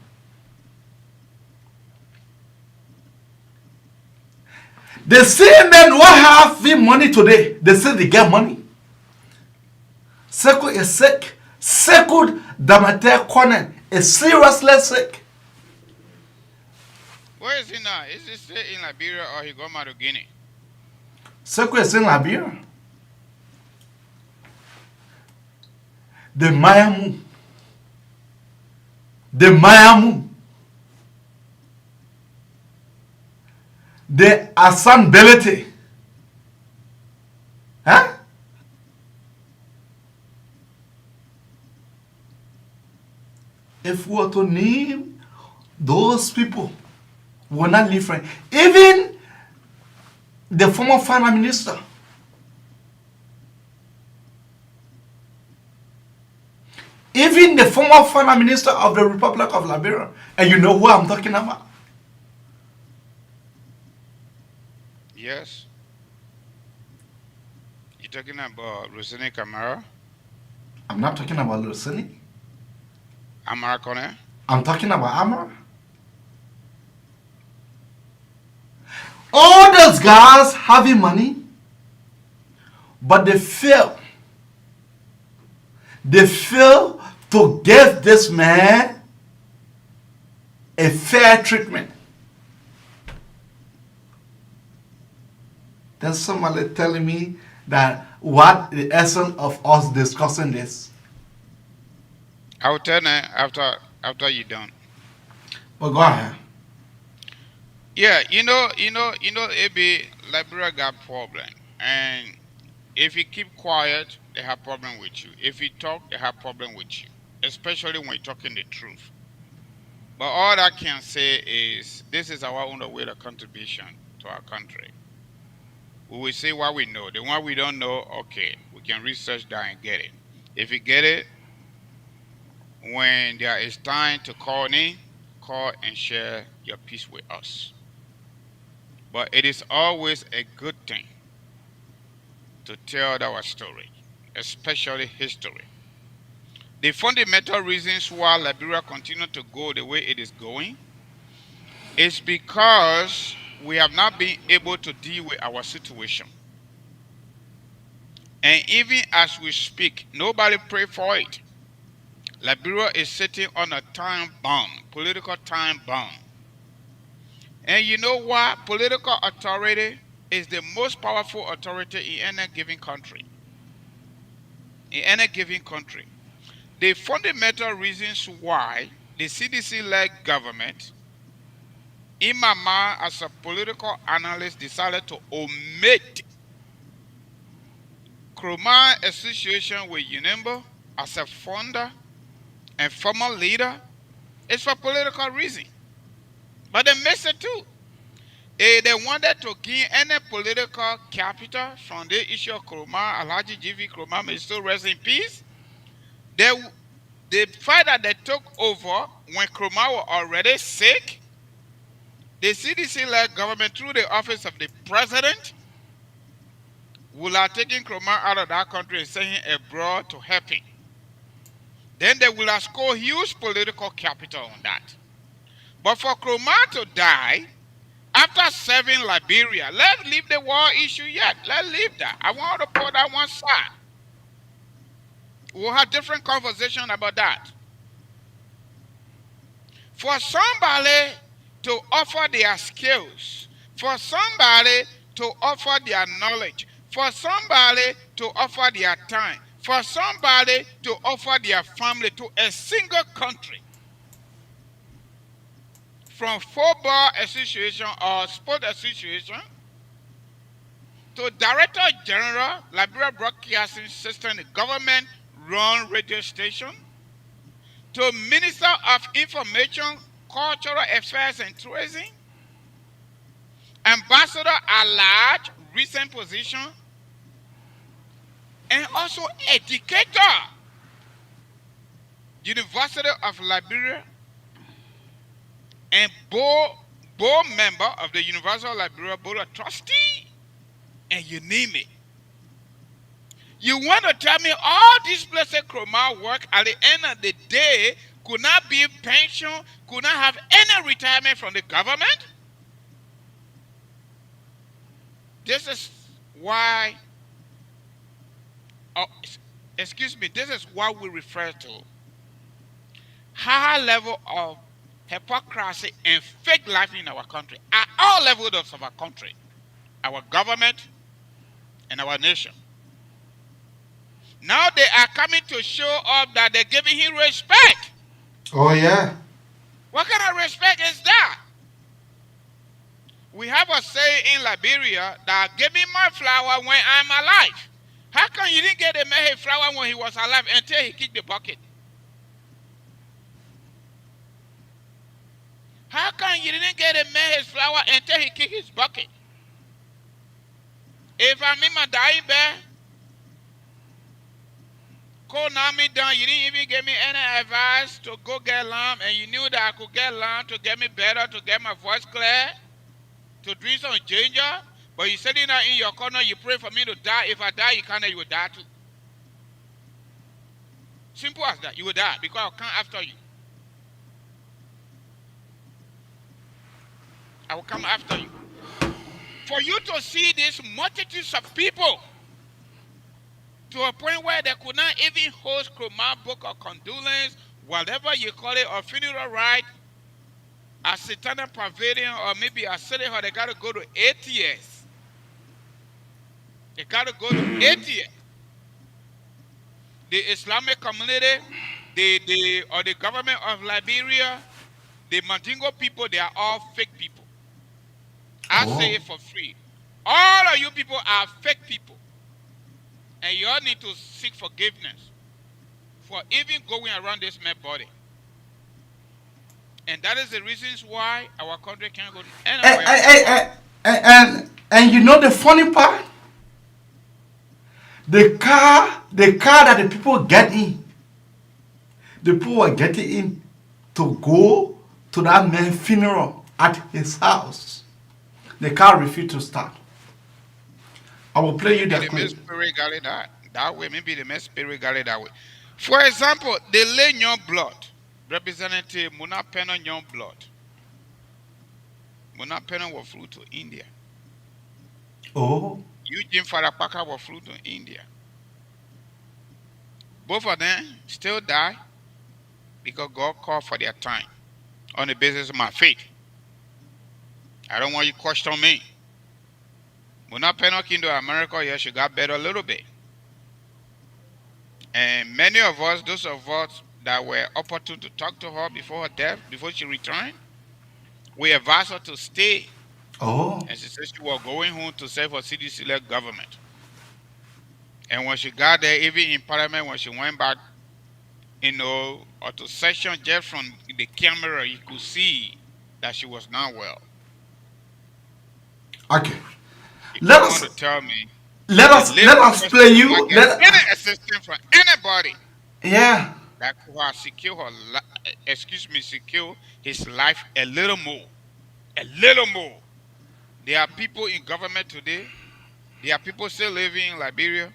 The same men who have money today, they say they get money. Sekou is sick. Sekou Damate Konen is seriously sick. Where is he now? Is he still in Liberia or he gone to Guinea? Sekou is in Liberia. The Mayamu, the Asanbelete, huh? If we were to name those people, we will not live right. Even the former finance minister. Even the former finance minister of the Republic of Liberia. And you know who I'm talking about? Yes. You're talking about Lucini Camara? I'm not talking about Lucini. Amara Kone? I'm talking about Amara. All those guys having money, but they fail. They fail to give this man a fair treatment. Then somebody telling me that what the essence of us discussing this. I will tell them after you're done. Well, go ahead. Yeah, it be Liberia got problem, and If you keep quiet, they have problem with you. If you talk, they have problem with you, especially when you're talking the truth. But all I can say is this is our own way of contribution to our country. We will say what we know. The one we don't know, okay, we can research that and get it. If you get it, when there is time to call in, call and share your piece with us. But it is always a good thing to tell our story, especially history. The fundamental reasons why Liberia continues to go the way it is going is because we have not been able to deal with our situation. And even as we speak, nobody pray for it. Liberia is sitting on a time bomb, political time bomb. And you know what? Political authority is the most powerful authority in any given country. In any given country. The fundamental reasons why the CDC-led government, in my mind as a political analyst, decided to omit Kromah association with UNIMBO as a founder and former leader is for political reason. But they missed it too. They wanted to gain any political capital from the issue of Kromah. Alhaji G.V. Kromah may still rest in peace. The fact that they took over when Kromah was already sick, the CDC-led government through the office of the president will have taken Kromah out of that country and sent him abroad to help him. Then they will have scored huge political capital on that. But for Kromah to die after serving Liberia, let's leave the war issue yet. Let's leave that. I want to put that one side. We'll have different conversation about that. For somebody to offer their skills, for somebody to offer their knowledge, for somebody to offer their time, for somebody to offer their family to a single country, from football association or sport association to Director General, Liberia Broadcasting System, the government-run radio station, to Minister of Information, Cultural Affairs and Tourism, Ambassador at large, recent position, and also educator, University of Liberia, and board member of the University of Liberia Board of Trustees, and you name it. You want to tell me all these places Kromah work at the end of the day could not be pension, could not have any retirement from the government? This is why, this is what we refer to high level of hypocrisy and fake life in our country, at all levels of our country, our government and our nation. Now they are coming to show up that they're giving him respect. Oh, yeah. What kind of respect is that? We have a saying in Liberia that give me my flower when I'm alive. How come you didn't get a man his flower when he was alive until he kicked the bucket? How come you didn't get a man his flower until he kicked his bucket? If I'm in my dying bed, call me down, you didn't even give me any advice to go get lamb, and you knew that I could get lamb to get me better, to get my voice clear, to drink some ginger, but you sitting there in your corner, you pray for me to die. If I die, you will die too. Simple as that. You will die because I'll come after you. I will come after you. For you to see these multitudes of people to a point where they could not even host Kromah book or condolence, whatever you call it, or funeral rite, a satanic pavilion, or maybe a city hall, they got to go to ATS. They got to go to ATS. The Islamic community, the government of Liberia, the Mandingo people, they are all fake people. I say it for free. All of you people are fake people. And you all need to seek forgiveness for even going around this man's body. And that is the reasons why our country can't go anywhere. And you know the funny part? The car that the people get in, the people were getting in to go to that man's funeral at his house. The car refused to start. I will play you that clip. That way, maybe the main spirit got it that way. For example, the lay young blood, Representative Muna Peno young blood. Muna Peno was flew to India. Oh. Eugene Farapaka was flew to India. Both of them still die because God called for their time on the basis of my faith. I don't want you to question me. Muna Peno came to America, yes, she got better a little bit. And many of us, those of us that were opportune to talk to her before her death, before she returned, we advised her to stay. Oh. And she said she was going home to serve her CDC-led government. And when she got there, even in Parliament, when she went back, or to session, just from the camera, you could see that she was not well. Okay. Let us tell me. Let us play you. Any assistance from anybody. Yeah. That could have secure his life a little more. A little more. There are people in government today. There are people still living in Liberia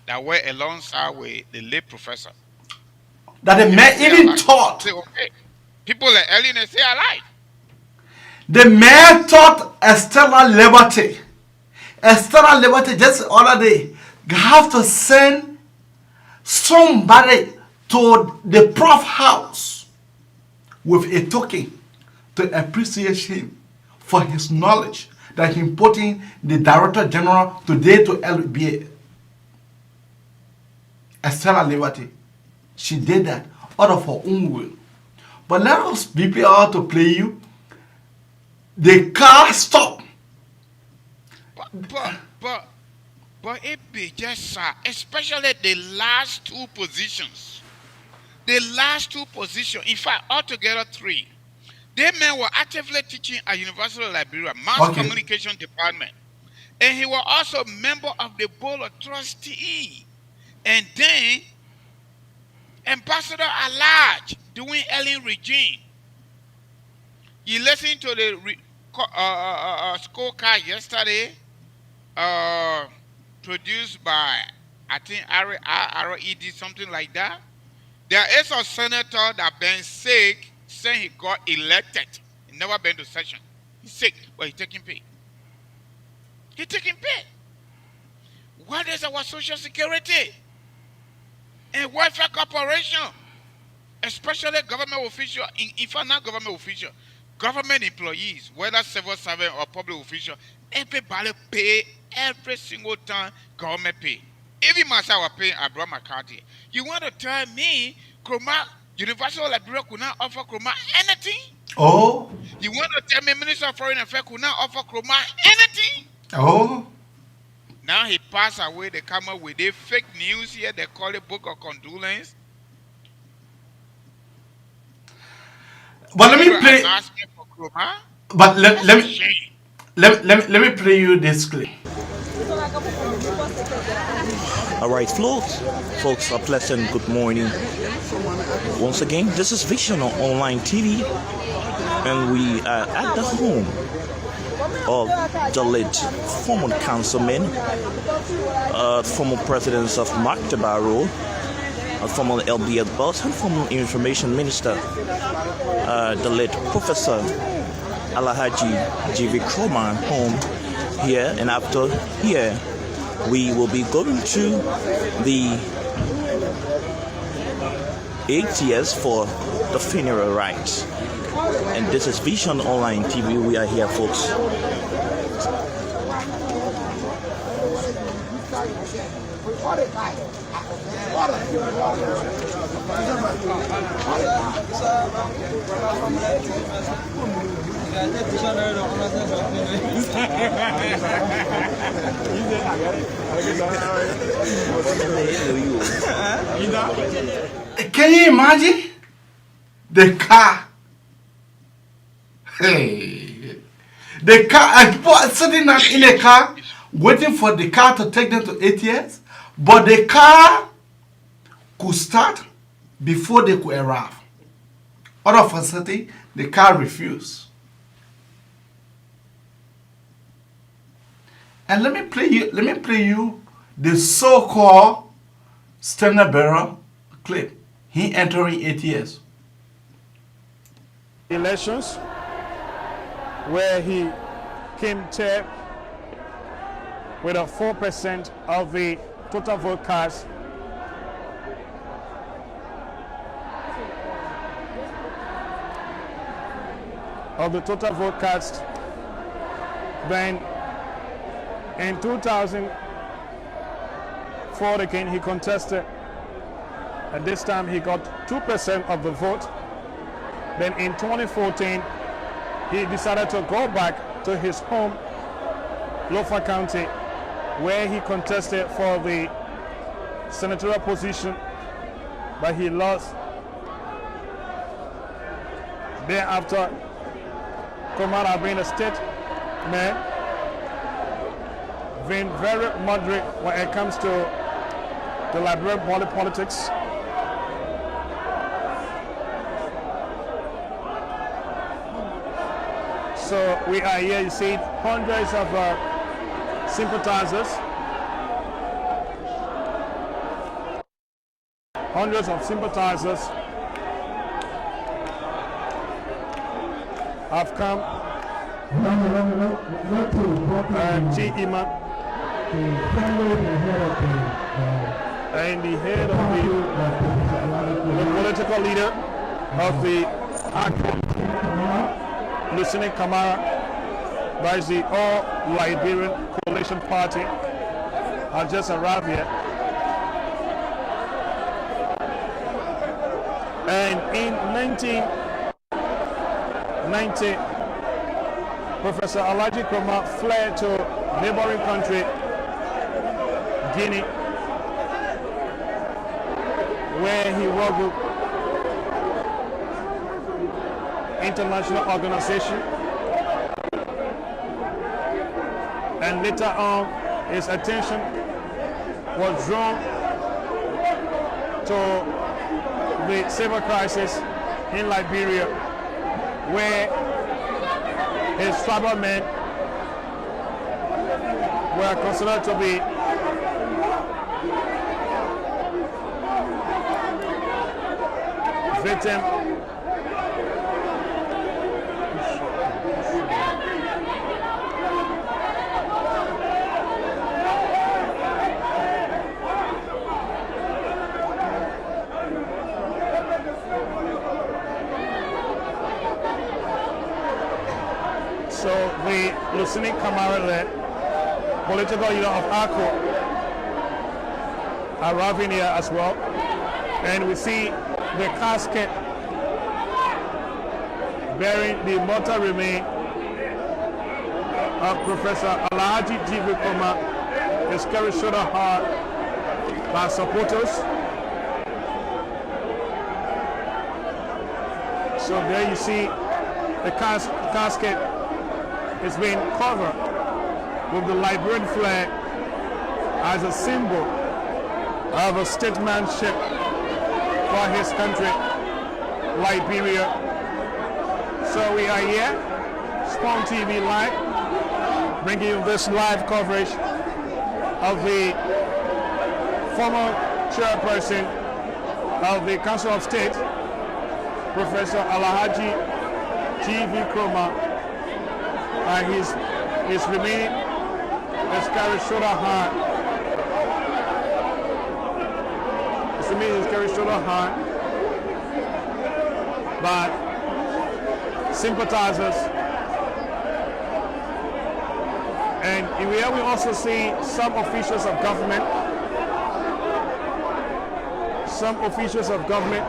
that were alongside with the late professor. That the man even thought. Okay. People like Ellen stay alive. The man thought Estella Liberty just the other day have to send somebody to the Prof house with a token to appreciate him for his knowledge that he putting the Director General today to LBA. Estella Liberty. She did that out of her own will. But let us be prepared to play you. The car stopped. But it be just especially the last two positions. The last two positions, in fact, altogether three. They men were actively teaching at University of Liberia, Mass Communication Department. And he was also a member of the Board of Trustees. And then, Ambassador at large during Ellen regime. You listened to the scorecard yesterday, produced by, I think, RED, something like that. There is a senator that been sick, saying he got elected. He never been to session. He's sick, but he's taking pay. He's taking pay. What is our social security and welfare corporation? Especially government officials, in fact not government officials, government employees, whether civil servant or public official, everybody pay every single time government pay. Even myself I pay, I brought my card here. You want to tell me Kromah, University of Liberia could not offer Kromah anything? Oh. You want to tell me Minister of Foreign Affairs could not offer Kromah anything? Oh. Now he passed away, they come up with a fake news here, they call it Book of Condolence. But let me play. But let me play you this clip. All right, folks, a pleasant good morning. Once again, this is Vision on Online TV, and we are at the home of the late former councilman, former president of Magtabaro, former LBS boss, and former information minister, the late Professor Alhaji G.V. Kromah home here. And after here, we will be going to the 8 years for the funeral rites. And this is Vision Online TV. We are here, folks. Can you imagine the car? Hey, the car, and people are sitting in a car waiting for the car to take them to ATS, but the car could start before they could arrive. All of a sudden, the car refused. And let me play you the so-called standard bearer clip. He entering ATS. Elections where he came third with a 4% of the total vote cast. Of the total vote cast. Then in 2004 again he contested. At this time he got 2% of the vote. Then in 2014 he decided to go back to his home, Lofa County, where he contested for the senatorial position, but he lost. Thereafter, Kromah had been a state man, been very moderate when it comes to the Liberian politics. So we are here, you see hundreds of sympathizers. Hundreds of sympathizers have come. G. Iman and the head of the political leader of the Lieutenant Kamara, that is the All Liberian Coalition Party, has just arrived here. And in 1990, Professor Alhaji Kromah fled to neighboring country, Guinea, where he worked with international organization, and later on his attention was drawn to the civil crisis in Liberia, where his tribal men were considered to be victims So the Lieutenant Kamara, political leader of ACO, arriving here as well. And we see the casket bearing the mortal remain of Professor Alhaji Kromah is carried shoulder hard by supporters. So there you see the casket is being covered with the Liberian flag as a symbol of a statesmanship for his country, Liberia. So we are here, Spawn TV Live, bringing you this live coverage of the former chairperson of the Council of State, Professor Alhaji Kromah, and his remaining is carried shoulder high. His remaining is carried shoulder high by sympathizers. And here we also see some officials of government. Some officials of government.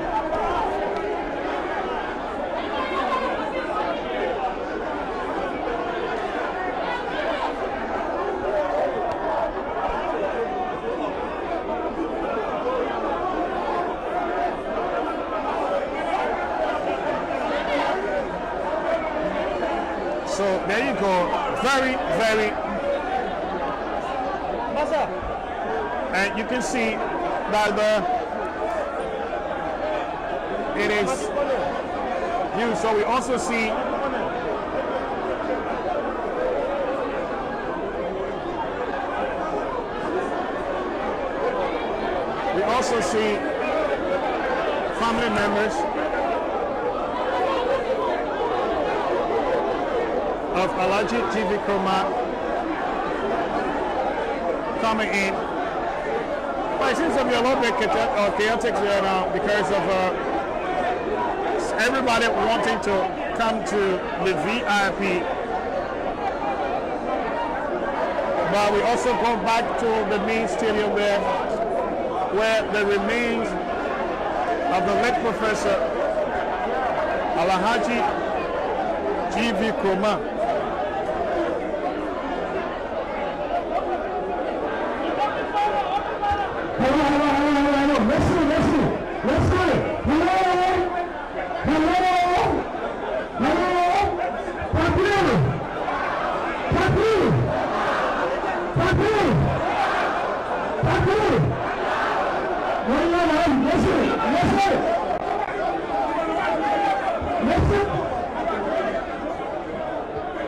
there you go. Very, very. And you can see that it is used. So we also see family members of Alhaji TV Kromah coming in. But it seems to be a little bit chaotic right now because of everybody wanting to come to the VIP. But we also go back to the main stadium there, where the remains of the late Professor Alhaji TV Kromah.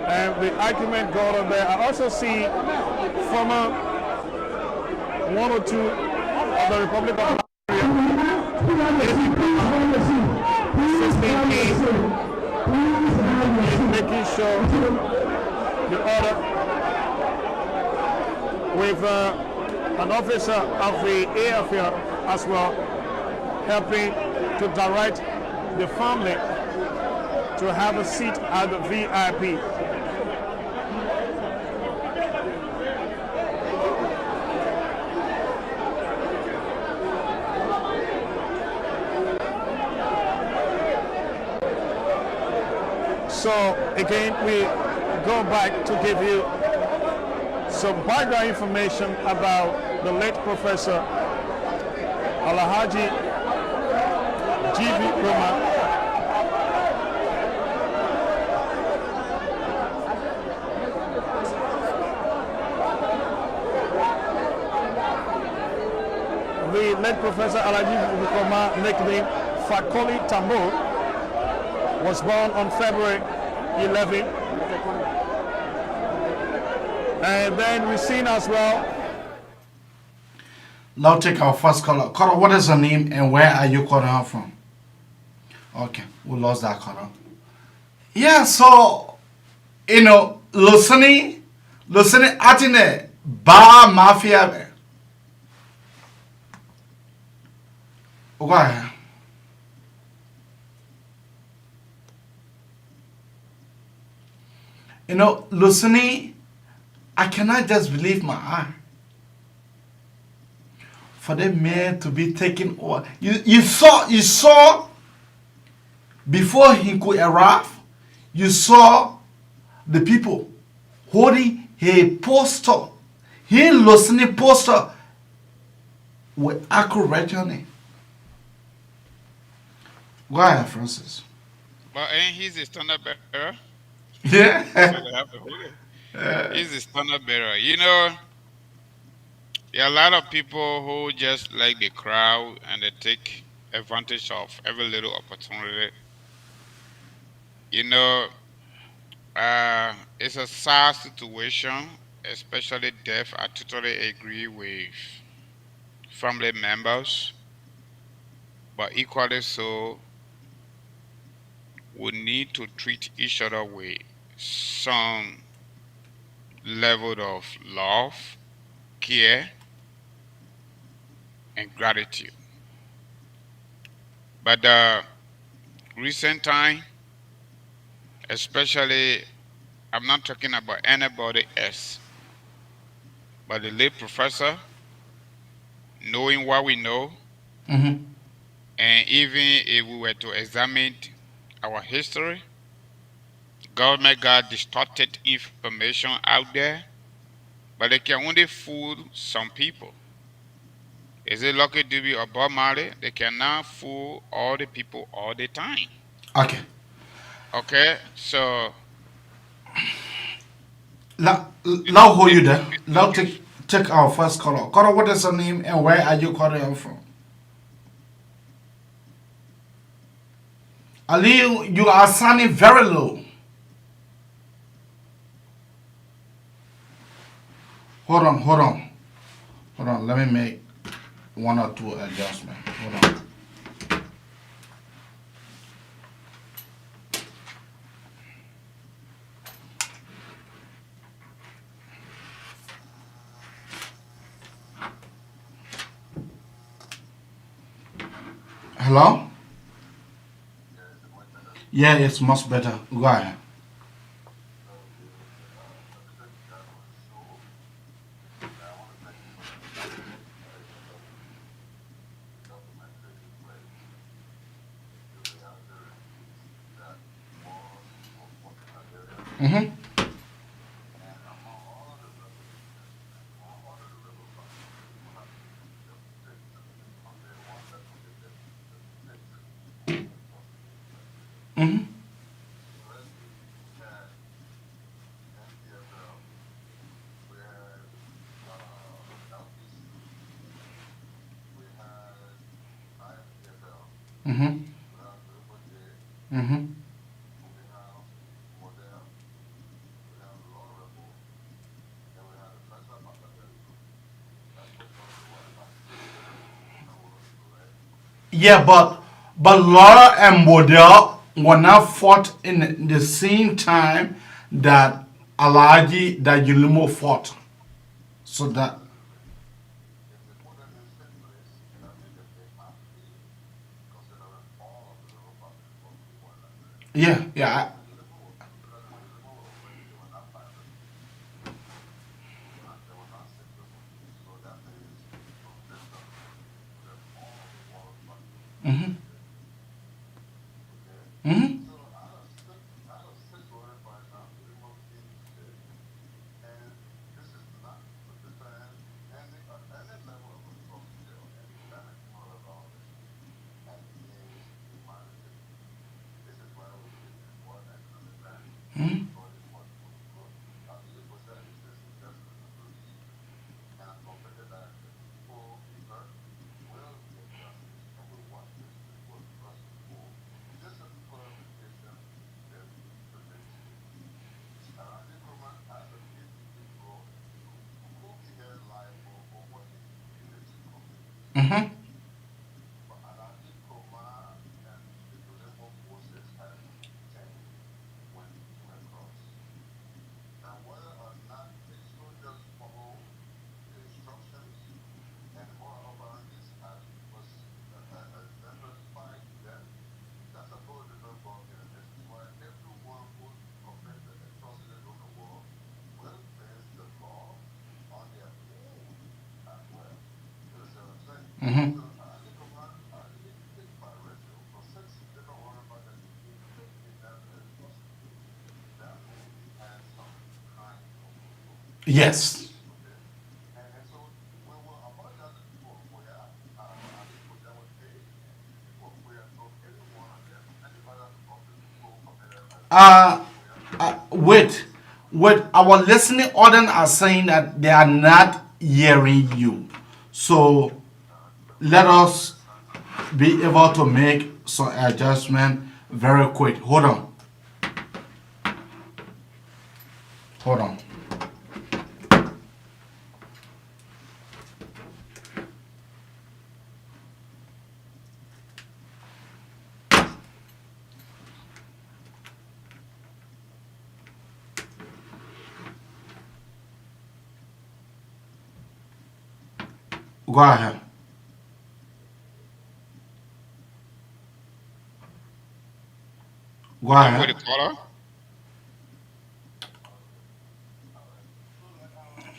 And the argument going on there. I also see former 1 or 2 of the Republic of making sure the order with an officer of the AFL as well, helping to direct the family to have a seat at the VIP. So again, we go back to give you some background information about the late Professor Alhaji TV Kromah. The late Professor Alhaji Kromah, nicknamed Fakoli Tambo, was born on February 11. And then we've seen as well. Now take our first caller. Caller, what is your name and where are you calling her from? Okay, we lost that caller. Yeah, so, listening atine ba mafia. Okay. Listening, I cannot just believe my eye. For the man to be taken over. You saw before he could arrive, you saw the people holding a poster. He listening poster with accurate on it. Go ahead, Francis. But ain't he's a standard bearer? Yeah. He's a standard bearer. There are a lot of people who just like the crowd and they take advantage of every little opportunity. It's a sad situation, especially death. I totally agree with family members, but equally so, we need to treat each other with some level of love, care, and gratitude. But the recent time, especially, I'm not talking about anybody else, but the late professor, knowing what we know, and even if we were to examine our history, government got distorted information out there, but they can only fool some people. Is it lucky to be above Mali? They cannot fool all the people all the time. Okay. Okay, so Now hold you there. Now take our first caller. Caller, what is your name and where are you calling from? Ali, you are sounding very low. Hold on. Let me make one or two adjustments. Hold on. Hello? Yeah, it's much better. Go ahead. Mm-hmm. Mm-hmm. Mm-hmm. Mm-hmm. Yeah, but Laura and Model were not fought in the same time that Alaji that Yulimo fought. So that yeah. Mm-hmm. Mm-hmm. Mm-hmm. Mm-hmm. Mm-hmm. Yes. Uh, wait. Our listening audience are saying that they are not hearing you. So let us be able to make some adjustment very quick. Hold on. Go ahead. Go I'm with ahead. the caller.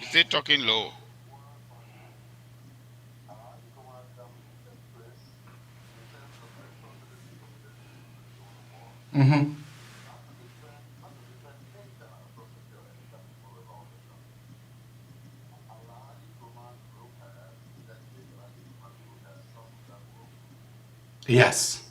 You still talking low. Mm-hmm. Yes.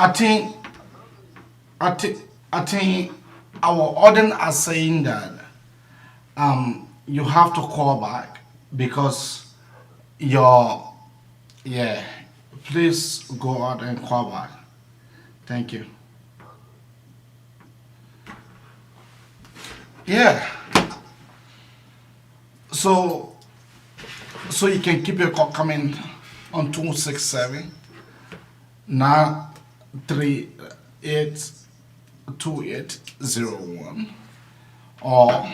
I think, I think, I think our audience are saying that you have to call back because your, yeah, please go out and call back. Thank you. Yeah. So, so you can keep your call coming on 267 938 2801 or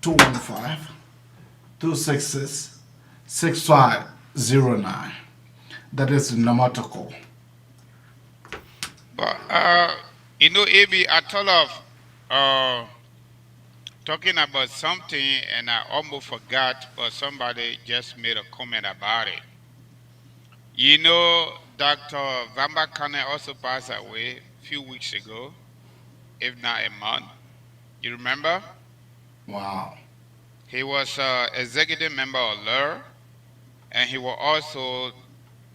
215 266 6509. That is the number to call. But AB, I thought of talking about something and I almost forgot, but somebody just made a comment about it. Dr. Vamba Kane also passed away a few weeks ago, if not a month. You remember? Wow. He was executive member of LER, and he was also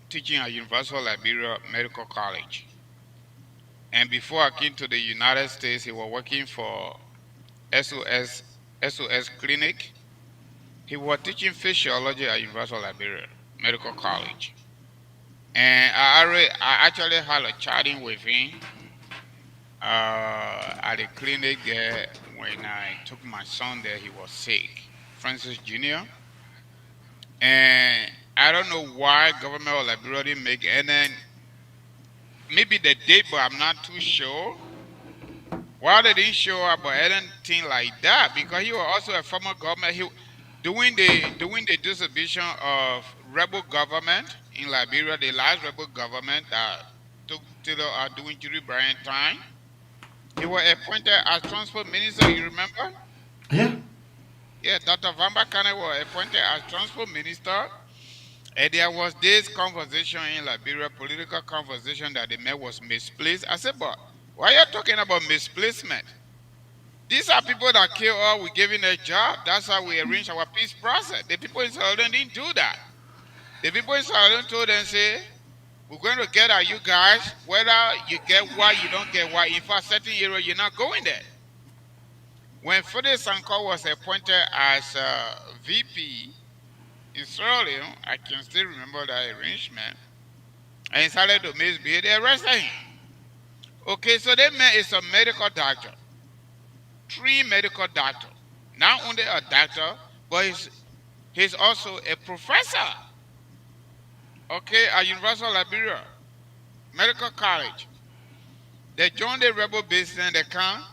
teaching at University of Liberia Medical College. And before I came to the United States, he was working for SOS Clinic. He was teaching physiology at University of Liberia Medical College. And I actually had a chatting with him at the clinic there when I took my son there. He was sick, Francis Jr. And I don't know why government of Liberia didn't make it. And then maybe the date, but I'm not too sure. Why they didn't show up or anything like that? Because he was also a former government. He doing the distribution of rebel government in Liberia, the last rebel government that took doing Judy Bryant time. He was appointed as transport minister. You remember? Yeah. Yeah, Dr. Vamba Kane was appointed as transport minister. And there was this conversation in Liberia, political conversation that the man was misplaced. I said, but why are you talking about misplacement? These are people that kill us, we're giving a job. That's how we arrange our peace process. The people in Southern didn't do that. The people in Southern told them, say, we're going to get at you guys, whether you get what, you don't get what. In fact, certain area, you're not going there. When Foya Sanko was appointed as VP in Sierra Leone, I can still remember that arrangement, and he started to misbehave, they arrested him. Okay, so that man is a medical doctor. 3 medical doctors. Not only a doctor, but he's also a professor. Okay, at University of Liberia Medical College. They join the rebel base and they come.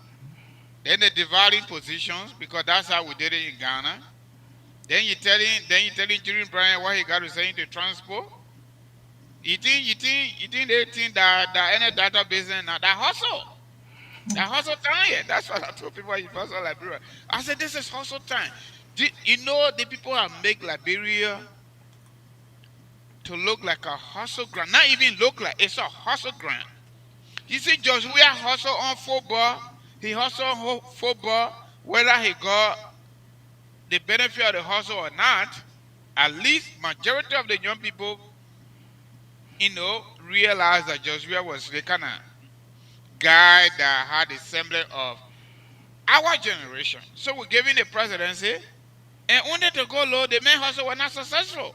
Then they dividing positions because that's how we did it in Ghana. Then you telling Jerry Bryan what he got to say into transport. You think they think that any database and that hustle. That hustle time, yeah. That's what I told people in University of Liberia. I said this is hustle time. The people that make Liberia to look like a hustle ground. Not even look like it's a hustle ground. You see, George, we are hustle on football. He hustle on football, whether he got the benefit of the hustle or not. At least majority of the young people, realize that Joshua was the kind of guy that had a semblance of our generation. So we're giving the presidency, and only to go low, the men hustle were not successful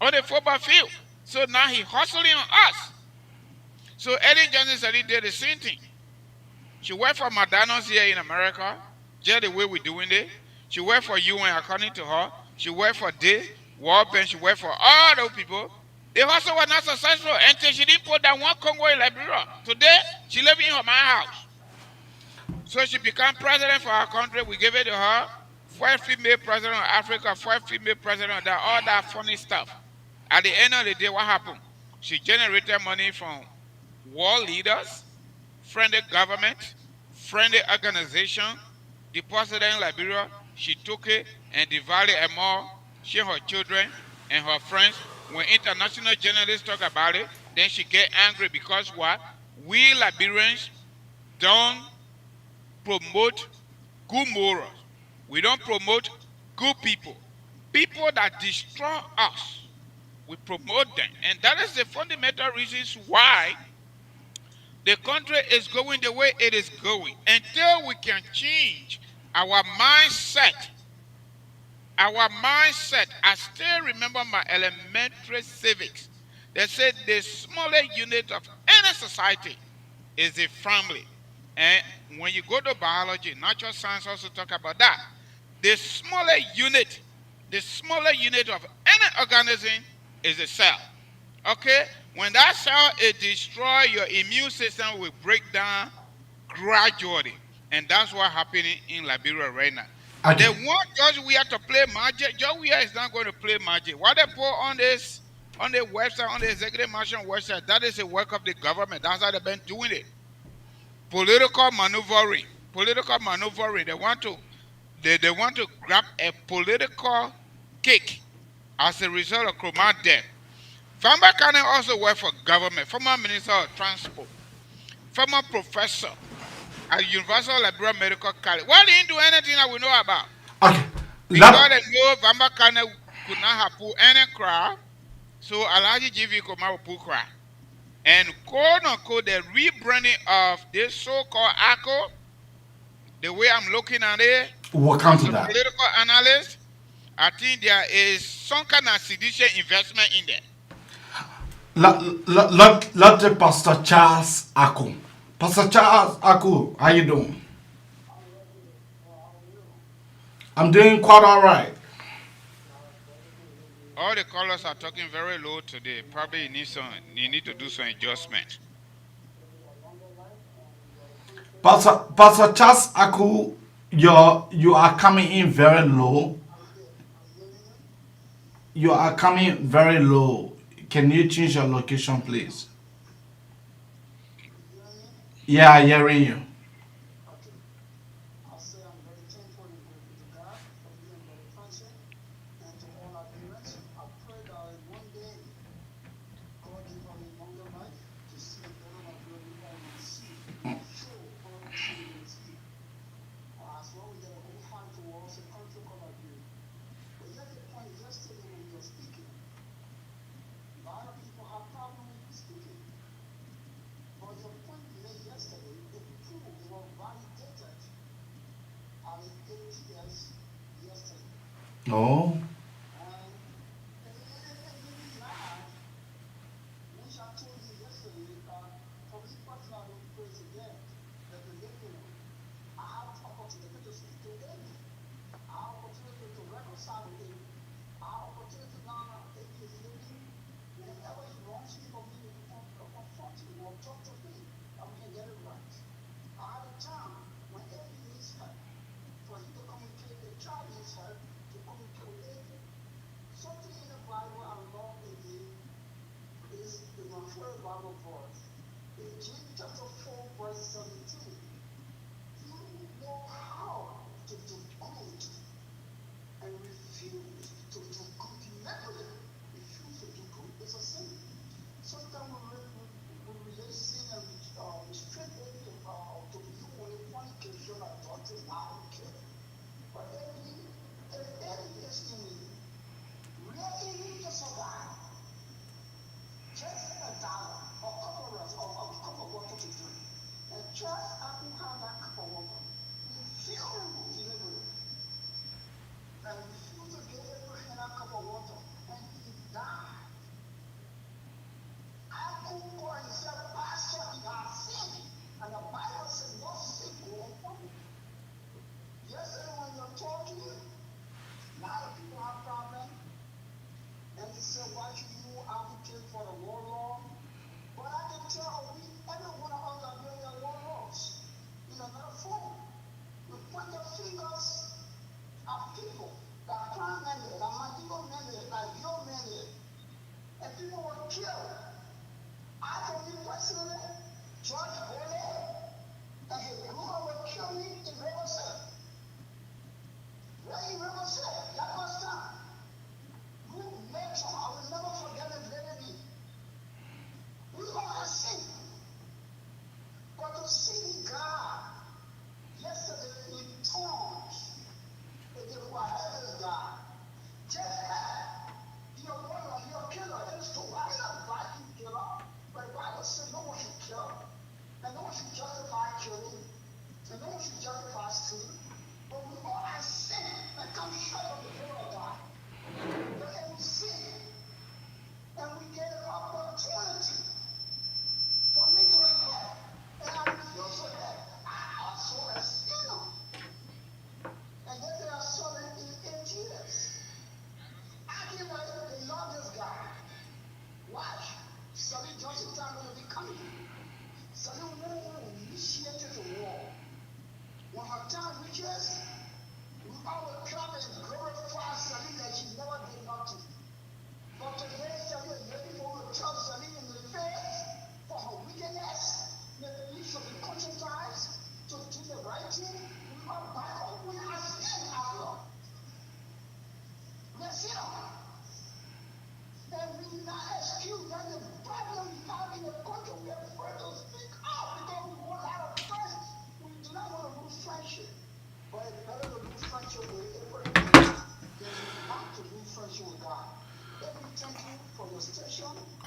on the football field. So now he hustling on us. So Ellen Johnson said he did the same thing. She worked for McDonald's here in America, just the way we're doing it. She worked for UN, according to her. She worked for this, World Bank, she worked for all those people. The hustle was not successful until she didn't put that one Congo in Liberia. Today, she lives in her my house. So she became president for our country. We gave it to her. 4th female president of Africa, 4th female president of that, all that funny stuff. At the end of the day, what happened? She generated money from world leaders, friendly government, friendly organization, deposited in Liberia. She took it and divided it among she and her children and her friends. When international journalists talk about it, then she get angry because what? We Liberians don't promote good morals. We don't promote good people. People that destroy us, we promote them. And that is the fundamental reasons why The country is going the way it is going. Until we can change our mindset, I still remember my elementary civics. They said the smallest unit of any society is the family. And when you go to biology, natural science also talk about that. The the smaller unit of any organism is a cell. Okay? When that cell is destroyed, your immune system will break down gradually. And that's what's happening in Liberia right now. They Okay. want George Weah to play magic. George Weah is not going to play magic. What they put on the website, on the executive mansion website, that is the work of the government. That's how they've been doing it. Political maneuvering. Political maneuvering. They want to grab a political kick as a result of Kromah death. Famba Kane also worked for government, former Minister of Transport, former professor at Universal Liberian Medical College. Why didn't he do anything that we know about? Okay. Because they know Famba Kane could not have pulled any crowd, so Alhaji GV Kromah will pull crowd. And quote unquote, the rebranding of this so-called ACO, the way I'm looking at it, We'll come as to a that. political analyst, I think there is some kind of sedition investment in there. Let the Pastor Charles Aku. Pastor Charles Aku, how you doing? I'm doing quite all right. All the callers are talking very low today. Probably you need to do some adjustment. Pastor Charles Aku, you are coming in very low. You are coming very low. Can you change your location, please? Yeah, I hearing you. Oh.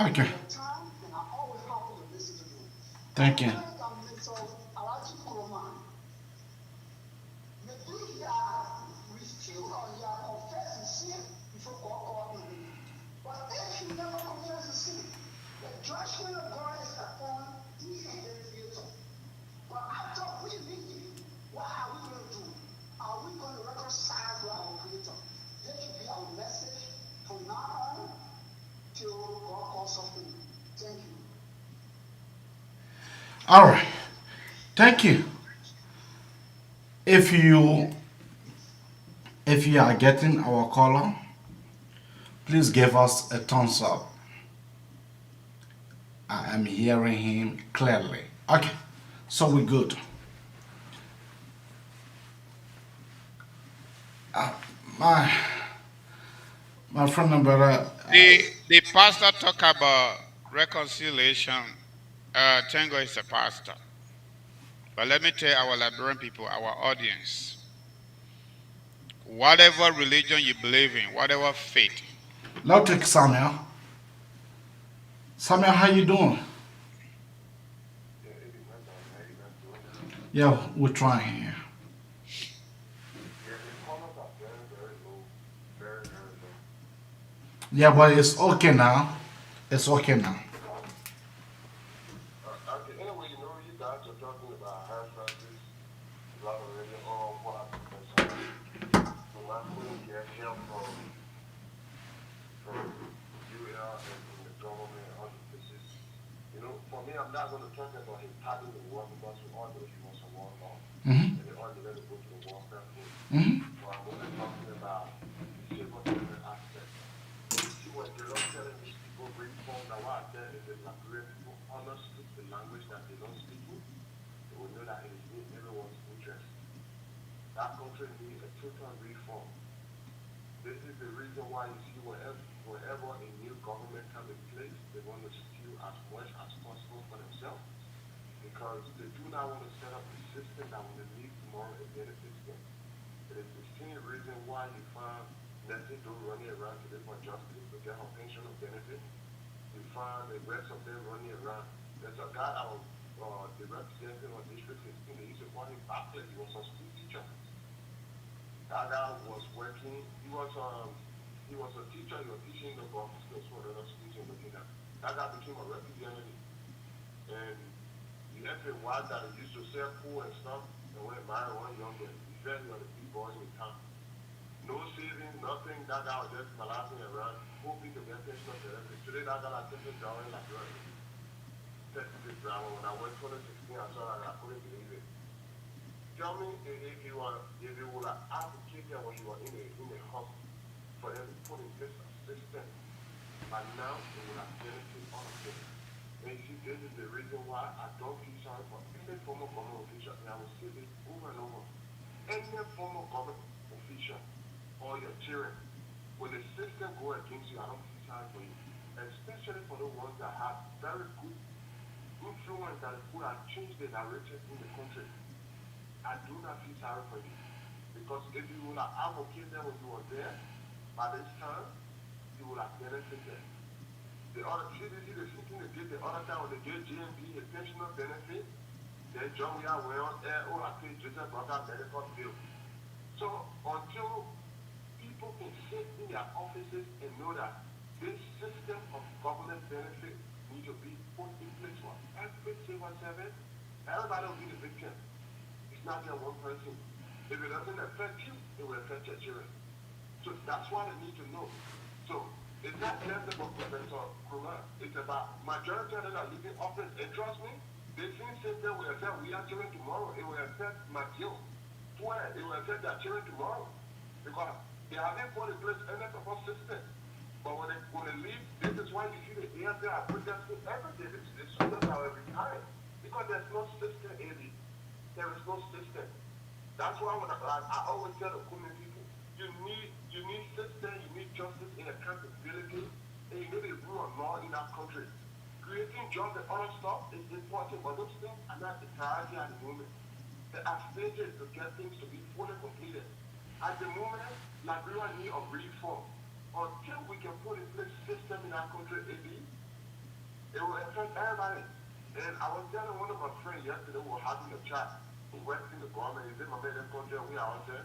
Okay. Thank you. All right. Thank you. If you are getting our caller, please give us a thumbs up. I am hearing him clearly. Okay. So we're good. My friend and brother. The pastor talk about reconciliation. Thank God is a pastor. But let me tell our Liberian people, our audience, whatever religion you believe in, whatever faith. Now take Samuel. Samuel, how you doing? Yeah, we're trying here. Yeah, but it's okay now. It's okay now. Anyway, you guys are talking about atrocities, get help from UL and the government and other places. For me, I'm not going to talk about him having the war because we all know he was a war law. And they all know to go to the warfare thing. So I'm only talking about the civil government aspect. See what they're not telling these people, bring form that what I tell is that Liberian people understood the language that they don't speak in. They will know that it is in everyone's interest. That country needs a total reform. This is the reason why you see wherever a new government comes in place, they want to steal as much as possible for themselves because they do not want to set up a system that will lead tomorrow and benefits them. It is the same reason why you find Nessie do running around today for justice to get her pension or benefit. You find the rest of them running around. There's a guy out the representative of District 16, they used to call him Bartlett. He was a school teacher. That guy was working. He was a teacher. He was teaching the government skills for other schools and looking at. That guy became a representative, and he had a wife that used to sell pool and stuff, and when he married one young girl, he felt he was the big boys in town. No saving, nothing. That guy was just malassing around, hoping to get pension of benefit. Today, that guy has taken down like that. When I went 2016, I saw that I couldn't believe it. Tell me if you would have advocated when you were in a hospital for them to put in place a system, but now they would have benefited all of them. And you see, this is the reason why I don't feel sorry for any form of government official. And I will say this over and over. Any form of government official or your children, when the system go against you, I don't feel sorry for you. Especially for the ones that have very good influence that could have changed the narrative in the country. I do not feel sorry for you. Because if you would have advocated when you were there, by this time, you would have benefited. The other CDC, the thing they did the other time when they gave GMB a pensioner benefit, then John we are well, all I paid Joseph Brother medical bill. So until people can sit in their offices and know that this system of government benefit needs to be put in place for every civil servant, everybody will be the victim. It's not just one person. If it doesn't affect you, it will affect your children. So that's what they need to know. So it's not just about Professor Kromah. It's about majority of them are leaving office. And trust me, the same system will affect we are children tomorrow. It will affect my children. It will affect their children tomorrow. Because they haven't put in place any support system. But when they leave, this is why you see the AFL are protesting every day. The students are retired. Because there's no system in it. There is no system. That's why I always tell the community people, you need system, you need justice and accountability, and you need a rule of law in that country. Creating jobs and other stuff is important, but those things are not the priority at the moment. There are stages to get things to be fully completed. At the moment, Liberia needs a reform. Until we can put in place system in our country, It will affect everybody. And I was telling one of my friends yesterday, we were having a chat, who works in the government. He said, my man, country, we are out there.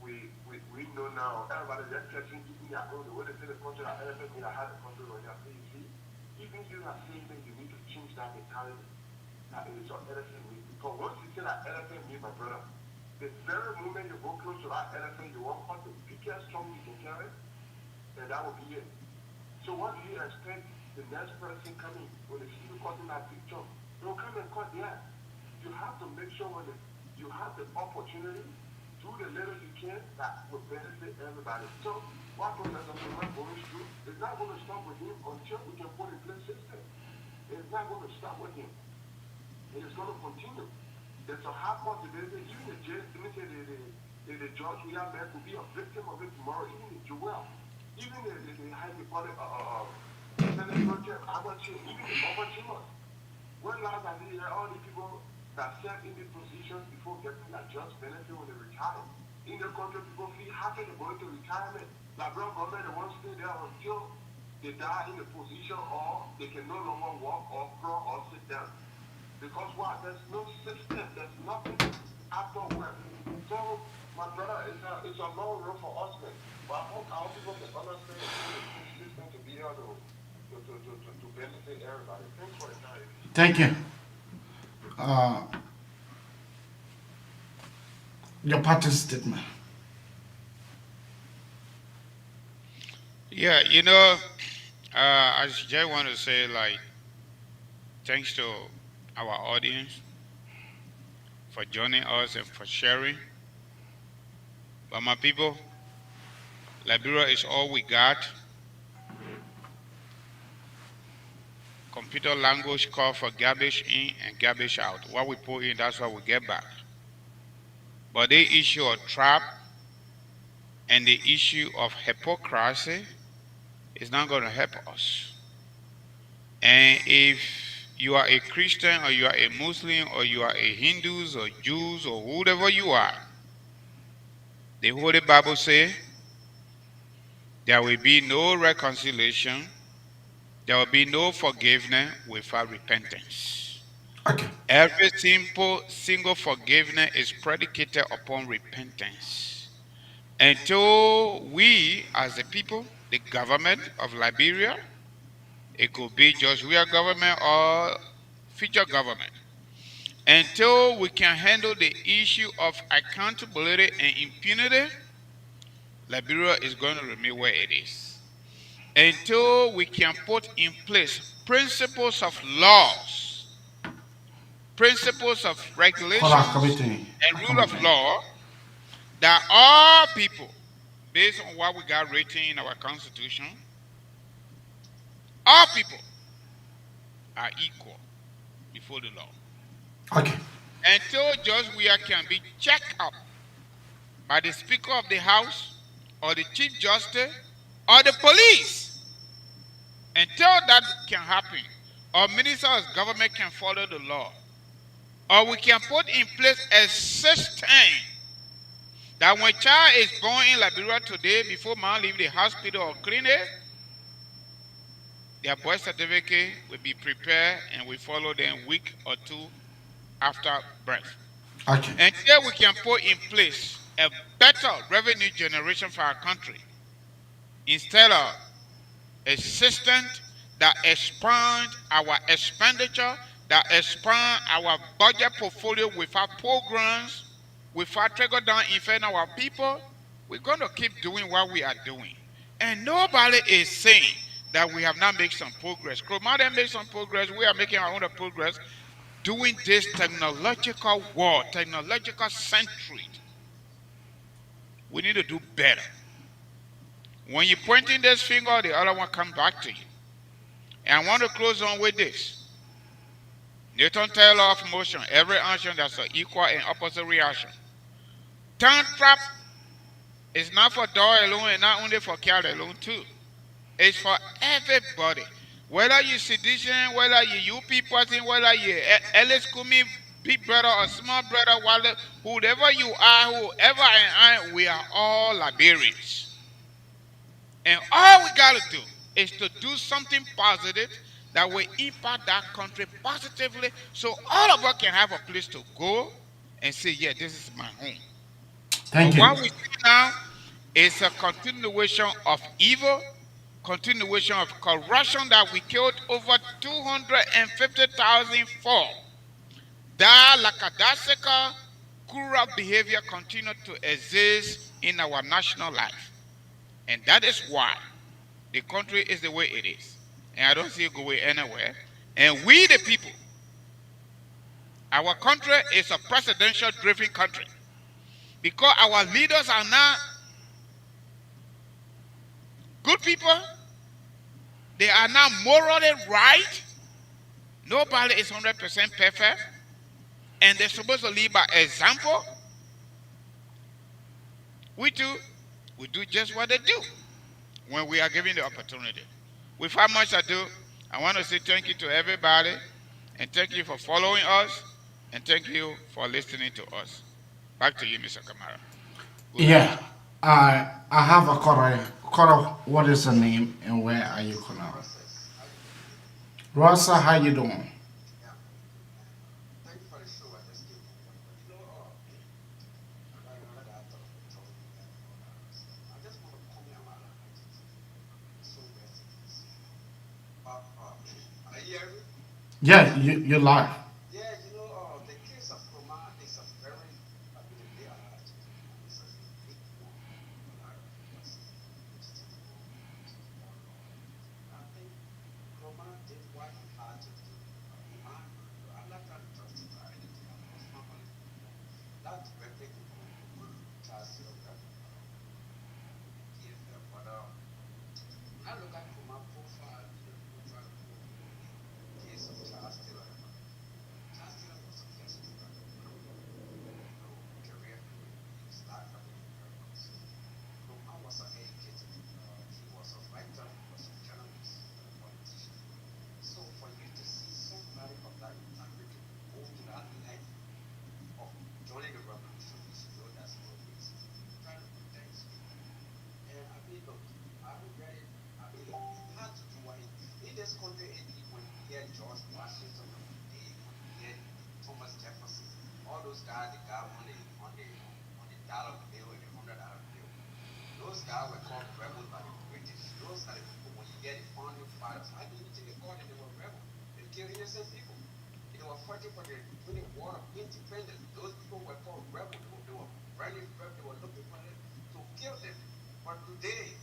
We know now, everybody just catching people that know the way they say the country, that elephant may have the country when you say, you see, even you are saying that you need to change that mentality. That it is your elephant meat. Because once you say that elephant meat, my brother, the very moment you go close to that elephant, you won't cut the biggest chunk you can carry, and that will be it. So what do you expect the next person coming when they see you cutting that big chunk? They'll come and cut there. You have to make sure when you have the opportunity, do the little you can that will benefit everybody. So what Professor Kromah going through is not going to stop with him until we can put in place system. It's not going to stop with him. It is going to continue. There's a high possibility, even the judge, the judge we have there could be a victim of it tomorrow, even the Joel, even the how you call it, Senate project, even the overseers. When last I did all the people that serve in these positions before getting that just benefit when they retire. In the country, people feel happy to go into retirement. Like brown government, they won't stay there until they die in the position or they can no longer walk or crawl or sit down. Because what? There's no system. There's nothing after work. So, my brother, it's a long road for us, man. But I hope our people can understand the system to be able to benefit everybody. Thanks for the time. Thank you. Your parting statement. Yeah, I just want to say, like, thanks to our audience for joining us and for sharing. But my people, Liberia is all we got. Computer language call for garbage in and garbage out. What we put in, that's what we get back. But the issue of trap and the issue of hypocrisy is not going to help us. And if you are a Christian or you are a Muslim or you are a Hindus or Jews or whatever you are, the Holy Bible says there will be no reconciliation, there will be no forgiveness without repentance. Okay. Every single forgiveness is predicated upon repentance. Until we, as a people, the government of Liberia, it could be just real government or future government, until we can handle the issue of accountability and impunity, Liberia is going to remain where it is. Until we can put in place principles of laws, principles of regulations, and rule of law that all people, based on what we got written in our constitution, all people are equal before the law. Okay. Until Judge Weah can be checked up by the Speaker of the House or the Chief Justice or the police, until that can happen, or minister of government can follow the law, or we can put in place a system that when child is born in Liberia today, before man leave the hospital or clinic, their birth certificate will be prepared and we follow them a week or two after birth. Okay. Until we can put in place a better revenue generation for our country, instead of a system that expand our expenditure, that expand our budget portfolio without programs, without trickle down effect on our people, we're going to keep doing what we are doing. And nobody is saying that we have not made some progress. Kromah didn't make some progress. We are making our own progress doing this technological war, technological century. We need to do better. When you're pointing this finger, the other one comes back to you. And I want to close on with this. Newton tell law of motion, every action that's an equal and opposite reaction. Tongue trap is not for dog alone and not only for cat alone too. It's for everybody. Whether you sedition, whether you UP person, whether you Ellis Kumi, big brother or small brother, whoever you are, whoever I am, we are all Liberians. And all we got to do is to do something positive that will impact that country positively so all of us can have a place to go and say, yeah, this is my home. Thank But you. what we see now is a continuation of evil, continuation of corruption that we killed over 250,000 for. That lackadaisical, cruel behavior continued to exist in our national life. And that is why the country is the way it is. And I don't see it going anywhere. And we, the people, our country is a presidential driven country. Because our leaders are not good people, they are not morally right. Nobody is 100% perfect. And they're supposed to lead by example. We do just what they do when we are given the opportunity. Without much ado, I want to say thank you to everybody, and thank you for following us, and thank you for listening to us. Back to you, Mr. Kamara. Yeah, I have a quarter. Quarter, what is the name and where are you calling out? Rosa, how you doing? Yeah, you're live. Yeah, the case of Kromah is a very, they are it's a big one. I think Kromah did what he had to do. I'm not trying to justify anything. Of course, normally, that's very big. Just give them, but when I look at Kromah profile, case of child stealer. Child stealer was a case of career in his life. So Kromah was an educator. He was a writer, he was a journalist, a politician. So for you to see somebody of that integrity go to that length of joining the revolution, you should know that's no reason. Trying to protect people. And I mean, look, I regret it. I mean, look, he had to do what he did. In this country, when you hear George Washington, when you hear Thomas Jefferson, all those guys, the guy on the dollar bill and the $100 bill, those guys were called rebels by the British. Those are the people, when you hear the founding fathers, how do you think they called them? They were rebels. They killed innocent people. They were fighting for the winning war of independence. Those people were called rebels. They were running rebels. They were looking for them to kill them. But today,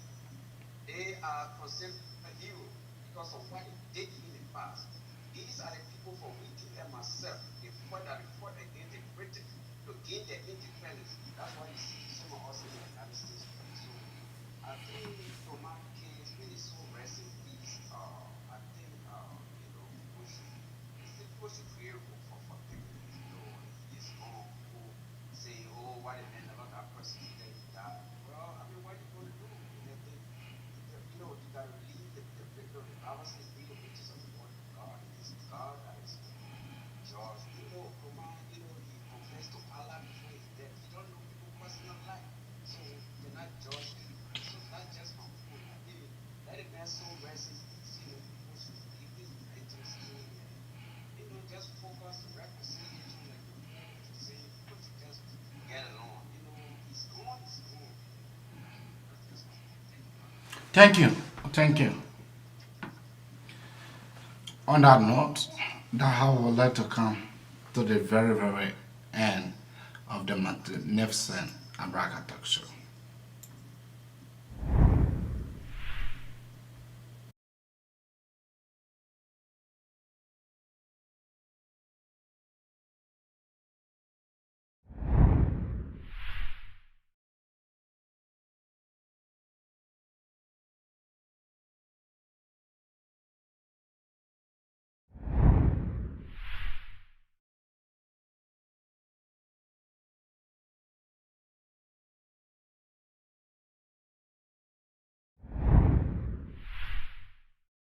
they are considered a hero because of what they did in the past. These are the people from Wiki and myself. They fought against the British to gain their independence. That's why you see some of us in the United States. So I think Kromah case really so rest in peace. I think people should create hope for forgiveness. His own people say, oh, why the man never got persecuted? He died. Well, I mean, what are you going to do? You got to leave the victim. The Bible says, leave the riches of the Lord to God. It is God that is George. Kromah, he confessed to Allah before his death. He don't know people's personal life. So you cannot judge him. So that's just my point. I mean, let a man so rest his peace. People should leave this vengeance thing and, just focus on reconciliation like the Lord to say, people should just get along. He's gone, he's gone. That's just my point. Thank you. Thank you. On that note, that's how I would like to come to the very, very end of the magnificent Abraka Talk Show.